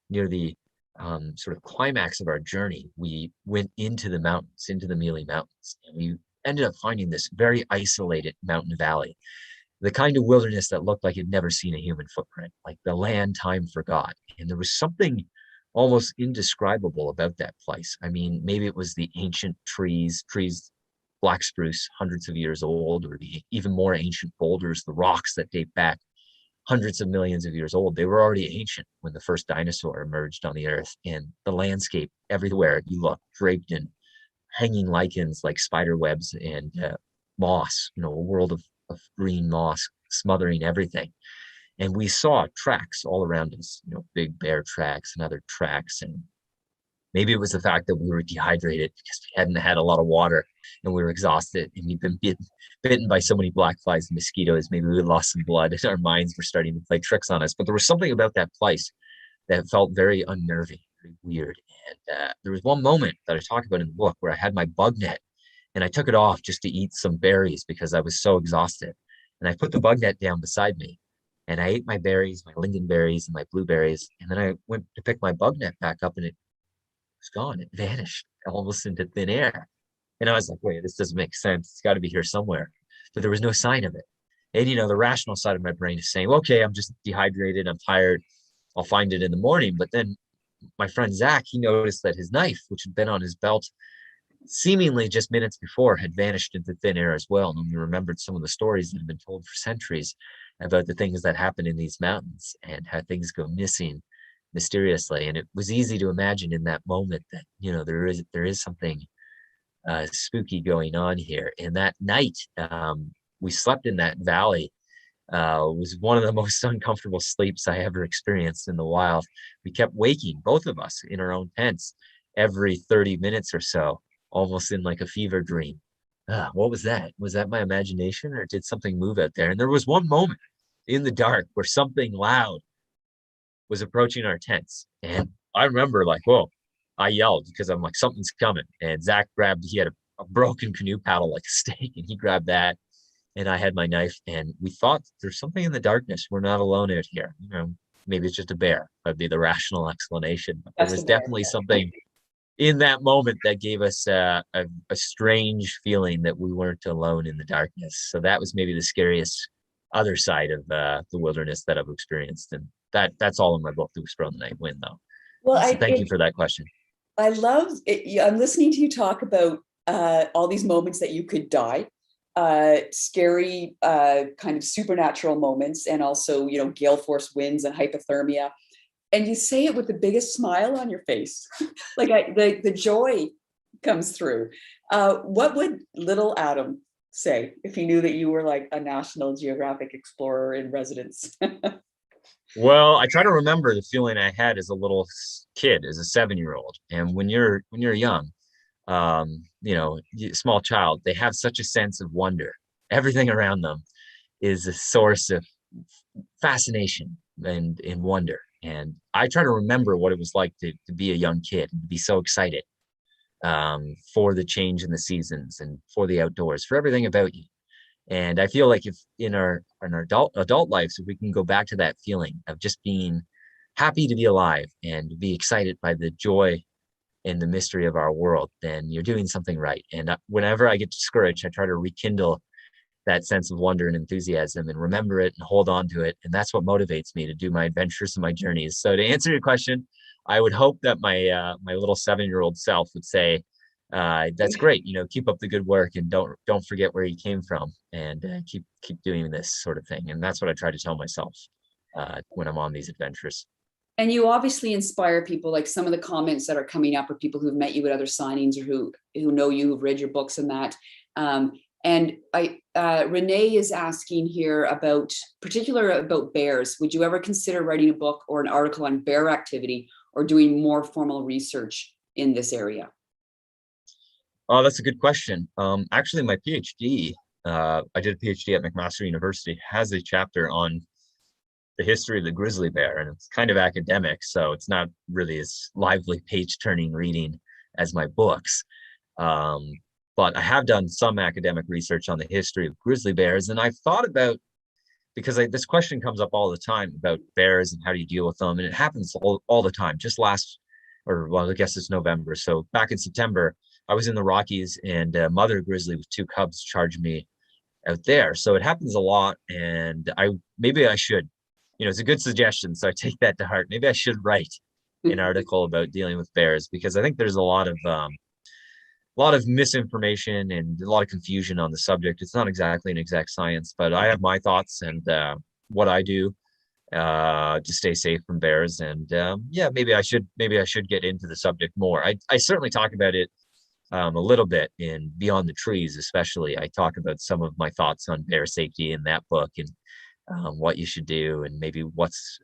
near the sort of climax of our journey, we went into the mountains, into the Mealy Mountains, and we ended up finding this very isolated mountain valley, the kind of wilderness that looked like it'd never seen a human footprint, like the land time forgot. And there was something almost indescribable about that place. I mean, maybe it was the ancient trees, black spruce, hundreds of years old, or the even more ancient boulders, the rocks that date back hundreds of millions of years old. They were already ancient when the first dinosaur emerged on the earth. And the landscape everywhere you look, draped in hanging lichens like spider webs and moss, a world of green moss smothering everything. And we saw tracks all around us, big bear tracks and other tracks. And maybe it was the fact that we were dehydrated because we hadn't had a lot of water and we were exhausted, and we'd been bitten by so many black flies and mosquitoes. Maybe we lost some blood and our minds were starting to play tricks on us. But there was something about that place that felt very unnerving, very weird. And there was one moment that I talk about in the book where I had my bug net and I took it off just to eat some berries because I was so exhausted. And I put the bug net down beside me and I ate my berries, my lingonberries and my blueberries. And then I went to pick my bug net back up and it was gone. It vanished almost into thin air. And I was like, wait, this doesn't make sense. It's got to be here somewhere. But there was no sign of it. And, the rational side of my brain is saying, okay, I'm just dehydrated. I'm tired. I'll find it in the morning. But then my friend Zach, he noticed that his knife, which had been on his belt seemingly just minutes before, had vanished into thin air as well. And we remembered some of the stories that have been told for centuries about the things that happen in these mountains and how things go missing mysteriously. And it was easy to imagine in that moment that, there is something spooky going on here. And that night, we slept in that valley. Was one of the most uncomfortable sleeps I ever experienced in the wild. We kept waking, both of us, in our own tents every 30 minutes or so, almost in like a fever dream. What was that? Was that my imagination, or did something move out there? And there was one moment in the dark where something loud was approaching our tents. And I remember like, whoa, I yelled because I'm like, something's coming. And Zach he had a broken canoe paddle like a stake, and he grabbed that. And I had my knife, and we thought there's something in the darkness. We're not alone out here. Maybe it's just a bear. That'd be the rational explanation. But there was definitely something in that moment that gave us a strange feeling that we weren't alone in the darkness. So that was maybe the scariest other side of the wilderness that I've experienced. And that's all in my book, The Whisper on the Night Wind, though. Well, so thank you for that question. I love it. I'm listening to you talk about all these moments that you could die. Scary kind of supernatural moments, and also gale force winds and hypothermia, and you say it with the biggest smile on your face. Like the joy comes through. What would little Adam say if he knew that you were like a National Geographic explorer in residence? Well, I try to remember the feeling I had as a little kid, as a 7-year-old. And when you're young, small child, they have such a sense of wonder. Everything around them is a source of fascination and wonder. And I try to remember what it was like to be a young kid and to be so excited for the change in the seasons and for the outdoors, for everything about you. And I feel like if in our adult lives, if we can go back to that feeling of just being happy to be alive and be excited by the joy and the mystery of our world, then you're doing something right. And whenever I get discouraged, I try to rekindle that sense of wonder and enthusiasm and remember it and hold on to it. And that's what motivates me to do my adventures and my journeys. So to answer your question, I would hope that my little 7-year-old self would say, that's great, keep up the good work, and don't forget where you came from, and keep doing this sort of thing. And that's what I try to tell myself when I'm on these adventures. And you obviously inspire people. Like some of the comments that are coming up are people who've met you at other signings, or who know you, who've read your books and that. And Renee is asking here about bears. Would you ever consider writing a book or an article on bear activity, or doing more formal research in this area? Oh, that's a good question. Actually, my PhD, I did a PhD at McMaster University, has a chapter on the history of the grizzly bear, and it's kind of academic, so it's not really as lively page-turning reading as my books. But I have done some academic research on the history of grizzly bears, and I've thought about, because this question comes up all the time about bears and how do you deal with them, and it happens all the time. I guess it's November, so back in September, I was in the Rockies, and a mother grizzly with 2 cubs charged me out there. So it happens a lot, and maybe I should, it's a good suggestion, so I take that to heart. Maybe I should write an article about dealing with bears, because I think there's a lot of misinformation and a lot of confusion on the subject. It's not exactly an exact science, but I have my thoughts and what I do to stay safe from bears. And maybe I should get into the subject more. I certainly talk about it a little bit in Beyond the Trees, especially. I talk about some of my thoughts on bear safety in that book, and what you should do, and maybe what's,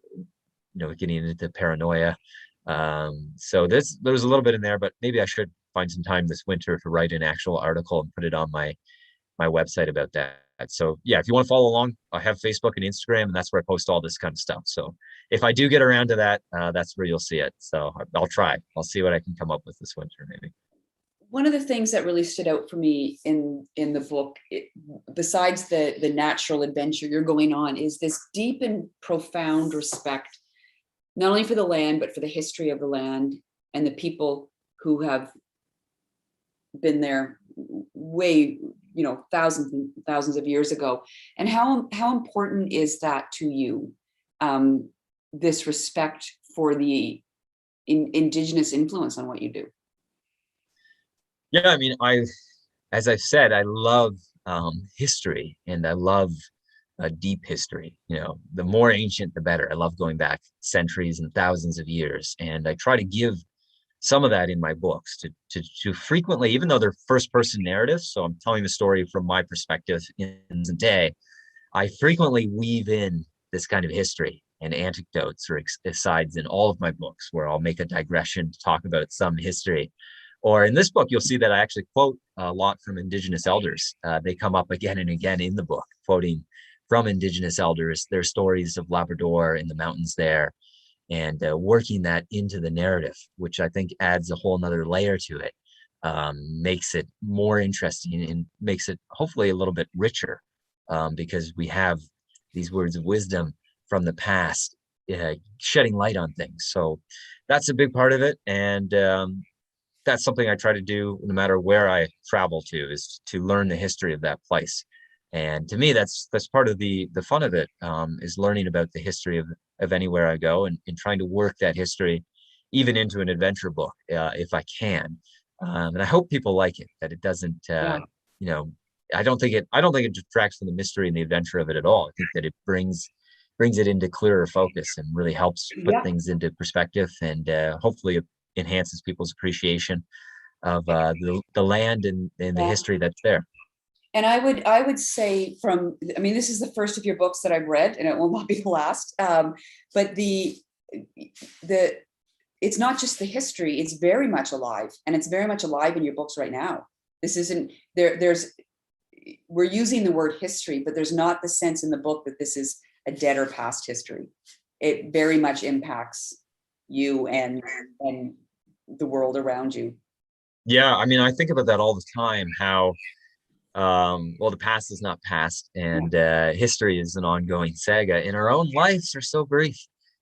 getting into paranoia. So there's a little bit in there, but maybe I should find some time this winter to write an actual article and put it on my website about that. So yeah, if you want to follow along, I have Facebook and Instagram, and that's where I post all this kind of stuff. So if I do get around to that, that's where you'll see it. So I'll try. I'll see what I can come up with this winter, maybe. One of the things that really stood out for me in the book, besides the natural adventure you're going on, is this deep and profound respect, not only for the land, but for the history of the land and the people who have been there way, thousands and thousands of years ago. And how important is that to you? This respect for the indigenous influence on what you do? Yeah, I mean, as I've said, I love history, and I love deep history. The more ancient, the better. I love going back centuries and thousands of years, and I try to give some of that in my books to frequently, even though they're first person narratives, so I'm telling the story from my perspective in the day, I frequently weave in this kind of history and anecdotes or asides in all of my books, where I'll make a digression to talk about some history. Or in this book, you'll see that I actually quote a lot from Indigenous elders. They come up again and again in the book, quoting from Indigenous elders, their stories of Labrador in the mountains there, and working that into the narrative, which I think adds a whole nother layer to it, makes it more interesting and makes it hopefully a little bit richer, because we have these words of wisdom from the past shedding light on things. So that's a big part of it. And that's something I try to do no matter where I travel to, is to learn the history of that place. And to me, that's part of the fun of it, is learning about the history of anywhere I go, and trying to work that history even into an adventure book, if I can. And I hope people like it, that it doesn't, I don't think it detracts from the mystery and the adventure of it at all. I think that it brings it into clearer focus and really helps put things into perspective, and hopefully it enhances people's appreciation of the land and the history that's there. And I would say this is the first of your books that I've read, and it will not be the last. But it's not just the history; it's very much alive, and it's very much alive in your books right now. This isn't there. We're using the word history, but there's not the sense in the book that this is a dead or past history. It very much impacts you and the world around you. Yeah, I mean, I think about that all the time, how the past is not past, and history is an ongoing saga, and our own lives are so brief.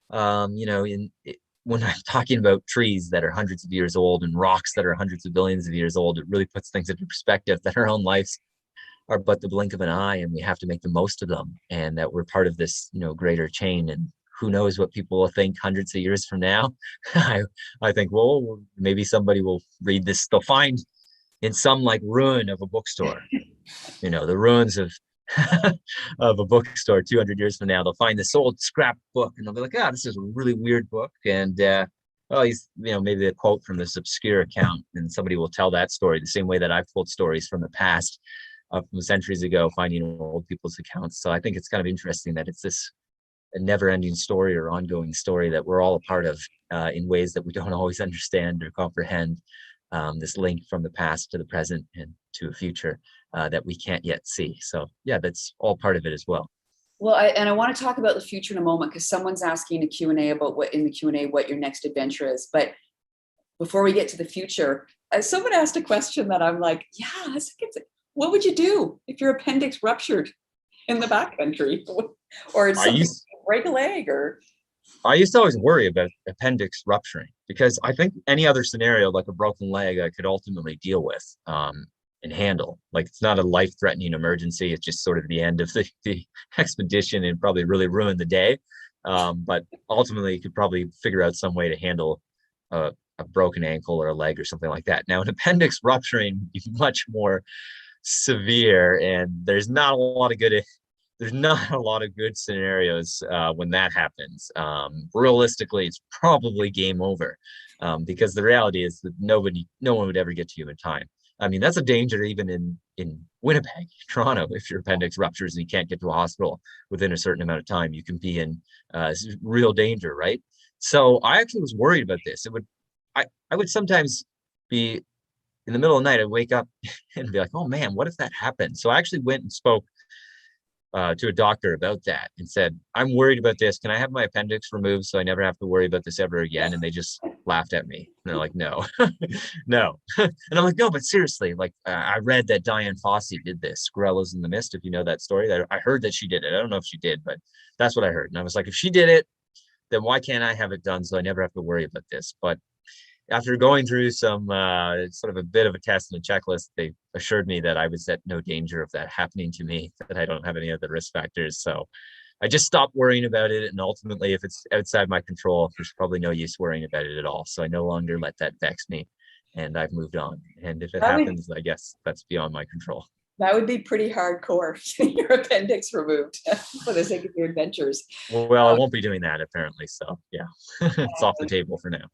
When I'm talking about trees that are hundreds of years old and rocks that are hundreds of billions of years old, it really puts things into perspective, that our own lives are but the blink of an eye, and we have to make the most of them, and that we're part of this greater chain. And who knows what people will think hundreds of years from now. I think, well, maybe somebody will read this, they'll find in some ruin of a bookstore, the ruins of of a bookstore 200 years from now, they'll find this old scrap book, and they'll be like, this is a really weird book. And he's maybe a quote from this obscure account, and somebody will tell that story the same way that I've told stories from the past, from centuries ago, finding old people's accounts. So I think it's kind of interesting that it's this a never-ending story or ongoing story that we're all a part of, in ways that we don't always understand or comprehend. This link from the past to the present and to a future that we can't yet see. So yeah, that's all part of it as well. Well, I want to talk about the future in a moment, because someone's asking a Q&A about what your next adventure is. But before we get to the future, someone asked a question that I'm like, what would you do if your appendix ruptured in the backcountry, or break a leg? Or I used to always worry about appendix rupturing, because I think any other scenario, like a broken leg, I could ultimately deal with and handle. It's not a life-threatening emergency. It's just sort of the end of the expedition, and probably really ruin the day. But ultimately, you could probably figure out some way to handle a broken ankle or a leg or something like that. Now, an appendix rupturing is much more severe, and there's not a lot of good scenarios when that happens. Realistically, it's probably game over, because the reality is that no one would ever get to you in time. I mean, that's a danger even in Winnipeg, Toronto. If your appendix ruptures and you can't get to a hospital within a certain amount of time, you can be in real danger, right? So I actually was worried about this. I would sometimes be in the middle of the night, I'd wake up and be like, oh man, what if that happened? So I actually went and spoke to a doctor about that and said, I'm worried about this. Can I have my appendix removed so I never have to worry about this ever again? And they just laughed at me. And they're like, no, no. And I'm like, no, but seriously, I read that Diane Fossey did this, Squirrels in the Mist, if you know that story. I heard that she did it. I don't know if she did, but that's what I heard. And I was like, if she did it, then why can't I have it done so I never have to worry about this? But after going through some sort of a bit of a test and a checklist, they assured me that I was at no danger of that happening to me, that I don't have any other risk factors. So I just stopped worrying about it. And ultimately, if it's outside my control, there's probably no use worrying about it at all. So I no longer let that vex me, and I've moved on. And if it happens, I guess that's beyond my control. That would be pretty hardcore, your appendix removed for the sake of your adventures. Well, I won't be doing that apparently. So yeah, it's off the table for now.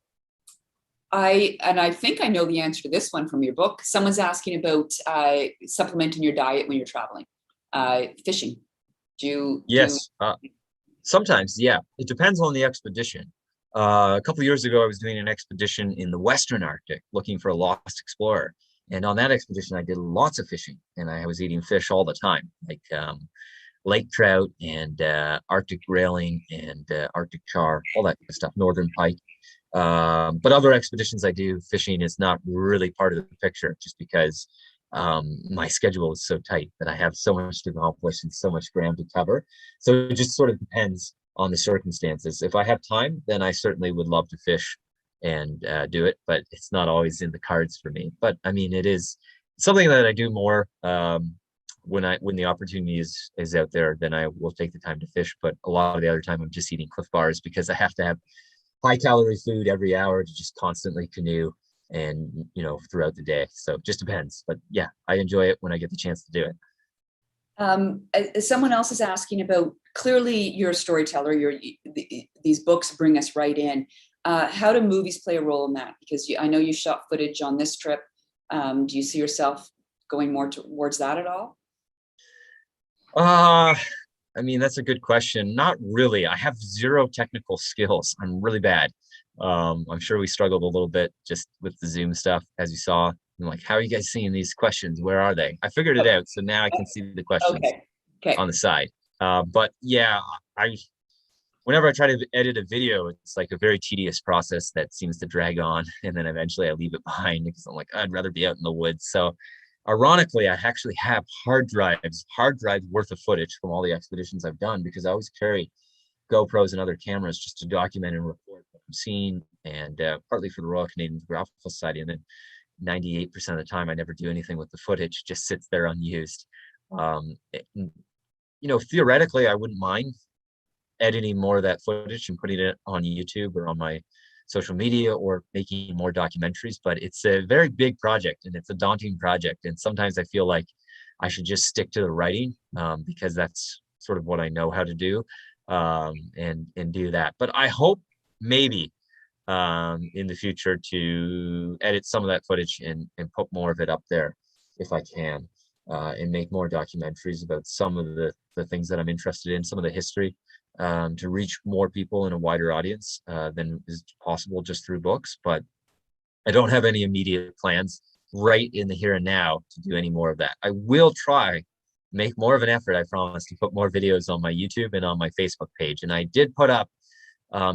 I think I know the answer to this one from your book. Someone's asking about supplementing your diet when you're traveling. Fishing. Yes. Sometimes, yeah. It depends on the expedition. A couple of years ago, I was doing an expedition in the Western Arctic looking for a lost explorer. And on that expedition, I did lots of fishing, and I was eating fish all the time, like lake trout and Arctic grayling and Arctic char, all that kind of stuff, northern pike. But other expeditions I do, fishing is not really part of the picture, just because my schedule is so tight that I have so much to accomplish and so much ground to cover. So it just sort of depends on the circumstances. If I have time, then I certainly would love to fish and do it, but it's not always in the cards for me. But I mean, it is something that I do more when the opportunity is out there. Then I will take the time to fish. But a lot of the other time, I'm just eating Cliff Bars because I have to have high calorie food every hour to just constantly canoe and throughout the day. So it just depends. But yeah, I enjoy it when I get the chance to do it. Someone else is asking about, clearly you're a storyteller. These books bring us right in. How do movies play a role in that? Because I know you shot footage on this trip. Do you see yourself going more towards that at all? I mean, that's a good question. Not really. I have zero technical skills. I'm really bad. I'm sure we struggled a little bit just with the Zoom stuff, as you saw. I'm like, how are you guys seeing these questions? Where are they? I figured it out. So now I can see the questions on the side. But yeah, whenever I try to edit a video, it's like a very tedious process that seems to drag on. And then eventually I leave it behind because I'm like, I'd rather be out in the woods. So ironically, I actually have hard drives worth of footage from all the expeditions I've done, because I always carry GoPros and other cameras just to document and report what I'm seeing, and partly for the Royal Canadian Geographical Society. And then 98% of the time, I never do anything with the footage, just sits there unused. Theoretically, I wouldn't mind editing more of that footage and putting it on YouTube or on my social media or making more documentaries, but it's a very big project and it's a daunting project. And sometimes I feel like I should just stick to the writing because that's sort of what I know how to do, and do that. But I hope maybe in the future to edit some of that footage and put more of it up there if I can, and make more documentaries about some of the things that I'm interested in, some of the history, to reach more people in a wider audience than is possible just through books. But I don't have any immediate plans right in the here and now to do any more of that. I will try make more of an effort, I promise, to put more videos on my YouTube and on my Facebook page. And I did put up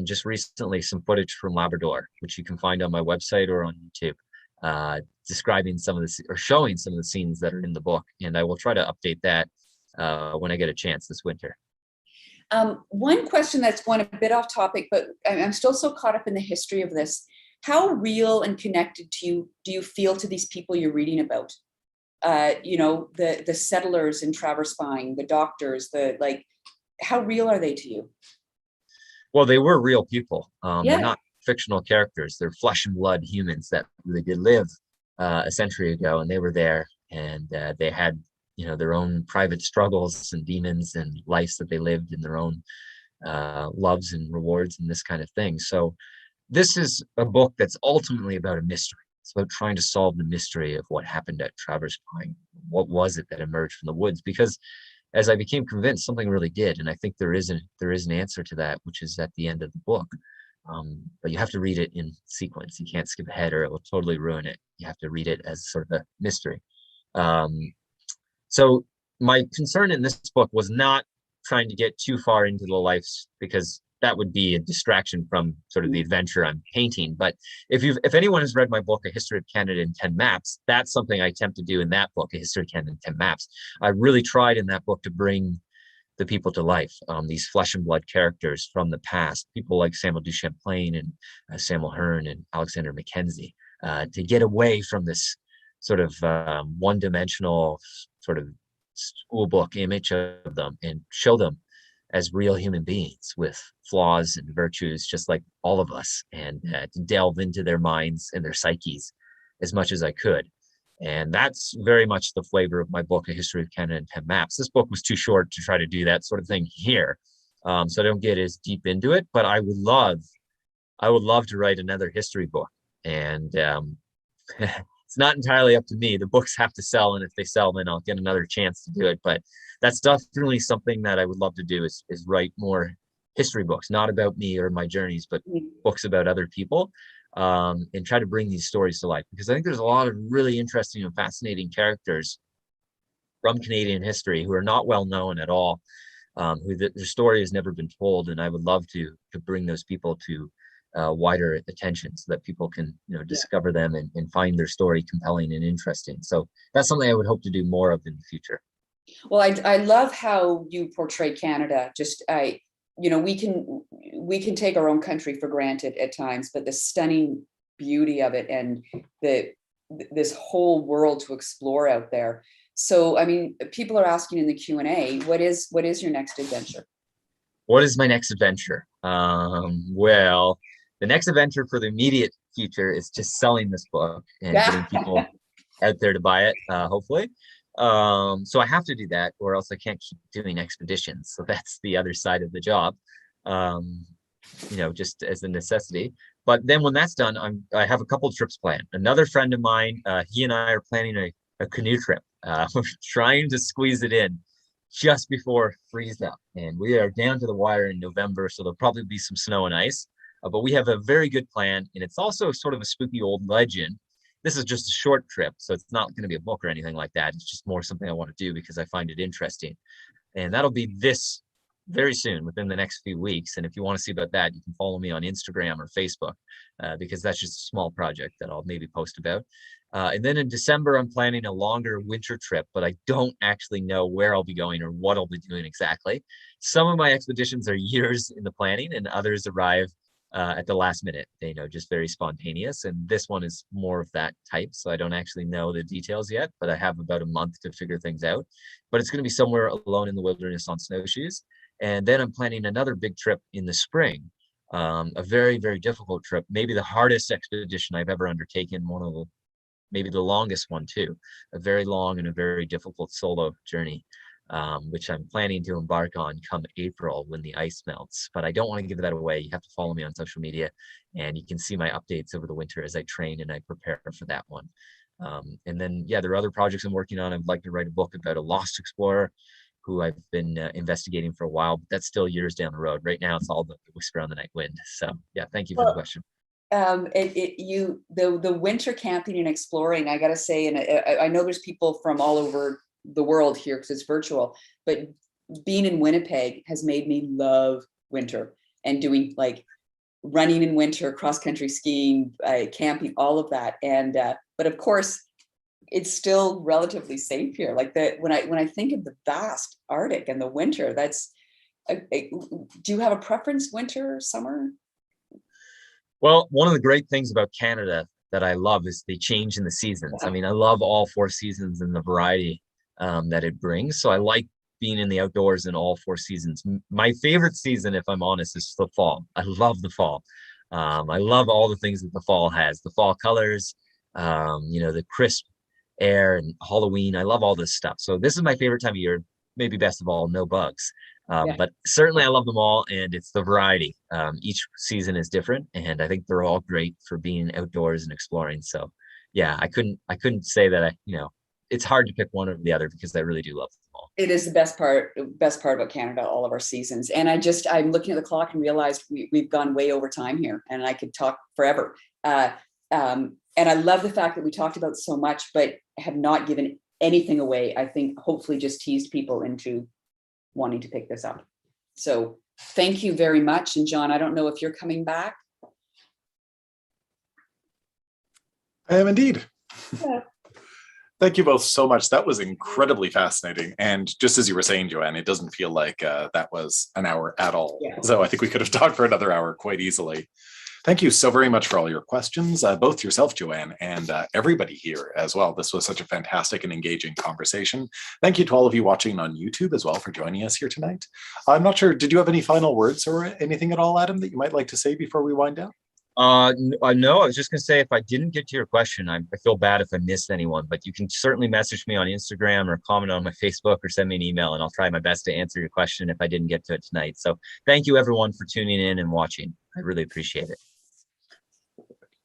just recently some footage from Labrador, which you can find on my website or on YouTube, describing some of the, or showing some of the scenes that are in the book. And I will try to update that when I get a chance this winter. One question that's gone a bit off topic, but I'm still so caught up in the history of this. How real and connected to you do you feel to these people you're reading about? The settlers in Traverspine, the doctors, how real are they to you? Well, they were real people. Yeah. They're not fictional characters. They're flesh and blood humans that really did live a century ago, and they were there, and they had their own private struggles and demons and lives that they lived, in their own loves and rewards and this kind of thing. So this is a book that's ultimately about a mystery. It's about trying to solve the mystery of what happened at Traverspine. What was it that emerged from the woods? Because as I became convinced, something really did. And I think there is an answer to that, which is at the end of the book. But you have to read it in sequence. You can't skip ahead or it will totally ruin it. You have to read it as sort of a mystery. So my concern in this book was not trying to get too far into the lives, because that would be a distraction from sort of the adventure I'm painting. But if anyone has read my book, A History of Canada in 10 Maps, that's something I attempt to do in that book, A History of Canada in 10 Maps. I really tried in that book to bring the people to life, these flesh and blood characters from the past, people like Samuel du Champlain and Samuel Hearne and Alexander Mackenzie, to get away from this sort of one-dimensional sort of school book image of them and show them as real human beings with flaws and virtues, just like all of us, and to delve into their minds and their psyches as much as I could. And that's very much the flavor of my book, A History of Canada in 10 Maps. This book was too short to try to do that sort of thing here. So I don't get as deep into it, but I would love to write another history book. And it's not entirely up to me. The books have to sell, and if they sell, then I'll get another chance to do it. But that's definitely something that I would love to do, is write more history books, not about me or my journeys, but books about other people. And try to bring these stories to life, because I think there's a lot of really interesting and fascinating characters from Canadian history who are not well known at all, who their story has never been told, and I would love to bring those people to wider attention so that people can discover them and find their story compelling and interesting. So that's something I would hope to do more of in the future. Well, I love how you portray Canada. Just we can take our own country for granted at times, but the stunning beauty of it and this whole world to explore out there. So, I mean, people are asking in the Q&A, what is your next adventure? What is my next adventure? Well, the next adventure for the immediate future is just selling this book and getting people out there to buy it, hopefully. So I have to do that, or else I can't keep doing expeditions. So that's the other side of the job, just as a necessity. But then when that's done, I have a couple of trips planned. Another friend of mine, he and I are planning a canoe trip. We're trying to squeeze it in just before freeze up, and we are down to the wire in November, so there'll probably be some snow and ice. But we have a very good plan, and it's also sort of a spooky old legend. This is just a short trip, so it's not going to be a book or anything like that. It's just more something I want to do because I find it interesting. And that'll be this very soon, within the next few weeks. And if you want to see about that, you can follow me on Instagram or Facebook, because that's just a small project that I'll maybe post about. And then in December, I'm planning a longer winter trip, but I don't actually know where I'll be going or what I'll be doing exactly. Some of my expeditions are years in the planning, and others arrive at the last minute, just very spontaneous. And this one is more of that type. So I don't actually know the details yet, but I have about a month to figure things out. But it's going to be somewhere alone in the wilderness on snowshoes. And then I'm planning another big trip in the spring, a very, very difficult trip, maybe the hardest expedition I've ever undertaken, maybe the longest one too, a very long and a very difficult solo journey, which I'm planning to embark on come April when the ice melts. But I don't want to give that away. You have to follow me on social media, and you can see my updates over the winter as I train and I prepare for that one. And then, there are other projects I'm working on. I'd like to write a book about a lost explorer who I've been investigating for a while, but that's still years down the road. Right now, it's all the whisper on the night wind. So thank you for the question. The winter camping and exploring, I gotta say, and I know there's people from all over the world here because it's virtual, but being in Winnipeg has made me love winter and doing like running in winter, cross-country skiing, camping, all of that. And but of course it's still relatively safe here. Like when I think of the vast Arctic and the winter, do you have a preference, winter, summer? Well, one of the great things about Canada that I love is the change in the seasons. I mean, I love all four seasons and the variety that it brings. So I like being in the outdoors in all four seasons. My favorite season, if I'm honest, is the fall. I love the fall. I love all the things that the fall has. The fall colors, the crisp air and Halloween. I love all this stuff. So this is my favorite time of year. Maybe best of all, no bugs. But certainly I love them all, and it's the variety. Each season is different, and I think they're all great for being outdoors and exploring. So I couldn't say that it's hard to pick one or the other because I really do love them all. It is the best part about Canada, all of our seasons. And I'm looking at the clock and realized we've gone way over time here, and I could talk forever. And I love the fact that we talked about so much, but have not given anything away. I think hopefully just teased people into wanting to pick this up. So thank you very much. And John, I don't know if you're coming back. I am indeed. Yeah. Thank you both so much. That was incredibly fascinating. And just as you were saying, Joanne, it doesn't feel like that was an hour at all. Yeah. So I think we could have talked for another hour quite easily. Thank you so very much for all your questions, both yourself, Joanne, and everybody here as well. This was such a fantastic and engaging conversation. Thank you to all of you watching on YouTube as well for joining us here tonight. I'm not sure, did you have any final words or anything at all, Adam, that you might like to say before we wind down? No, I was just going to say, if I didn't get to your question, I feel bad if I missed anyone, but you can certainly message me on Instagram or comment on my Facebook or send me an email, and I'll try my best to answer your question if I didn't get to it tonight. So thank you everyone for tuning in and watching. I really appreciate it.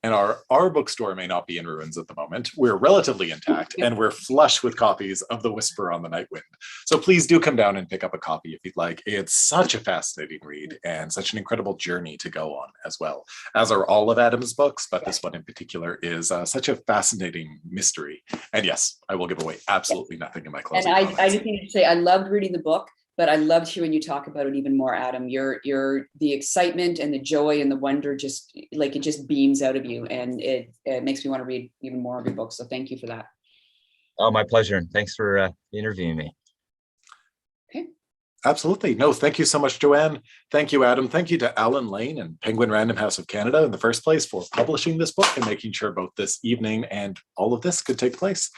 And our bookstore may not be in ruins at the moment. We're relatively intact and we're flush with copies of The Whisper on the Night Wind. So please do come down and pick up a copy if you'd like. It's such a fascinating read and such an incredible journey to go on as well, as are all of Adam's books, but this one in particular is such a fascinating mystery. And yes, I will give away absolutely nothing in my closing comments. I just need to say, I loved reading the book, but I loved hearing you talk about it even more, Adam. The excitement and the joy and the wonder, just like, it just beams out of you, and it makes me want to read even more of your books. So thank you for that. Oh, my pleasure. And thanks for interviewing me. Okay. Absolutely. No, thank you so much, Joanne. Thank you, Adam. Thank you to Alan Lane and Penguin Random House of Canada in the first place for publishing this book and making sure both this evening and all of this could take place.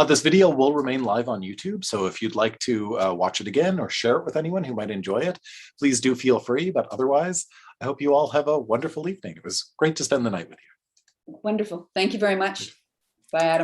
This video will remain live on YouTube, so if you'd like to watch it again or share it with anyone who might enjoy it, please do feel free. But otherwise, I hope you all have a wonderful evening. It was great to spend the night with you. Wonderful. Thank you very much. Bye, Adam.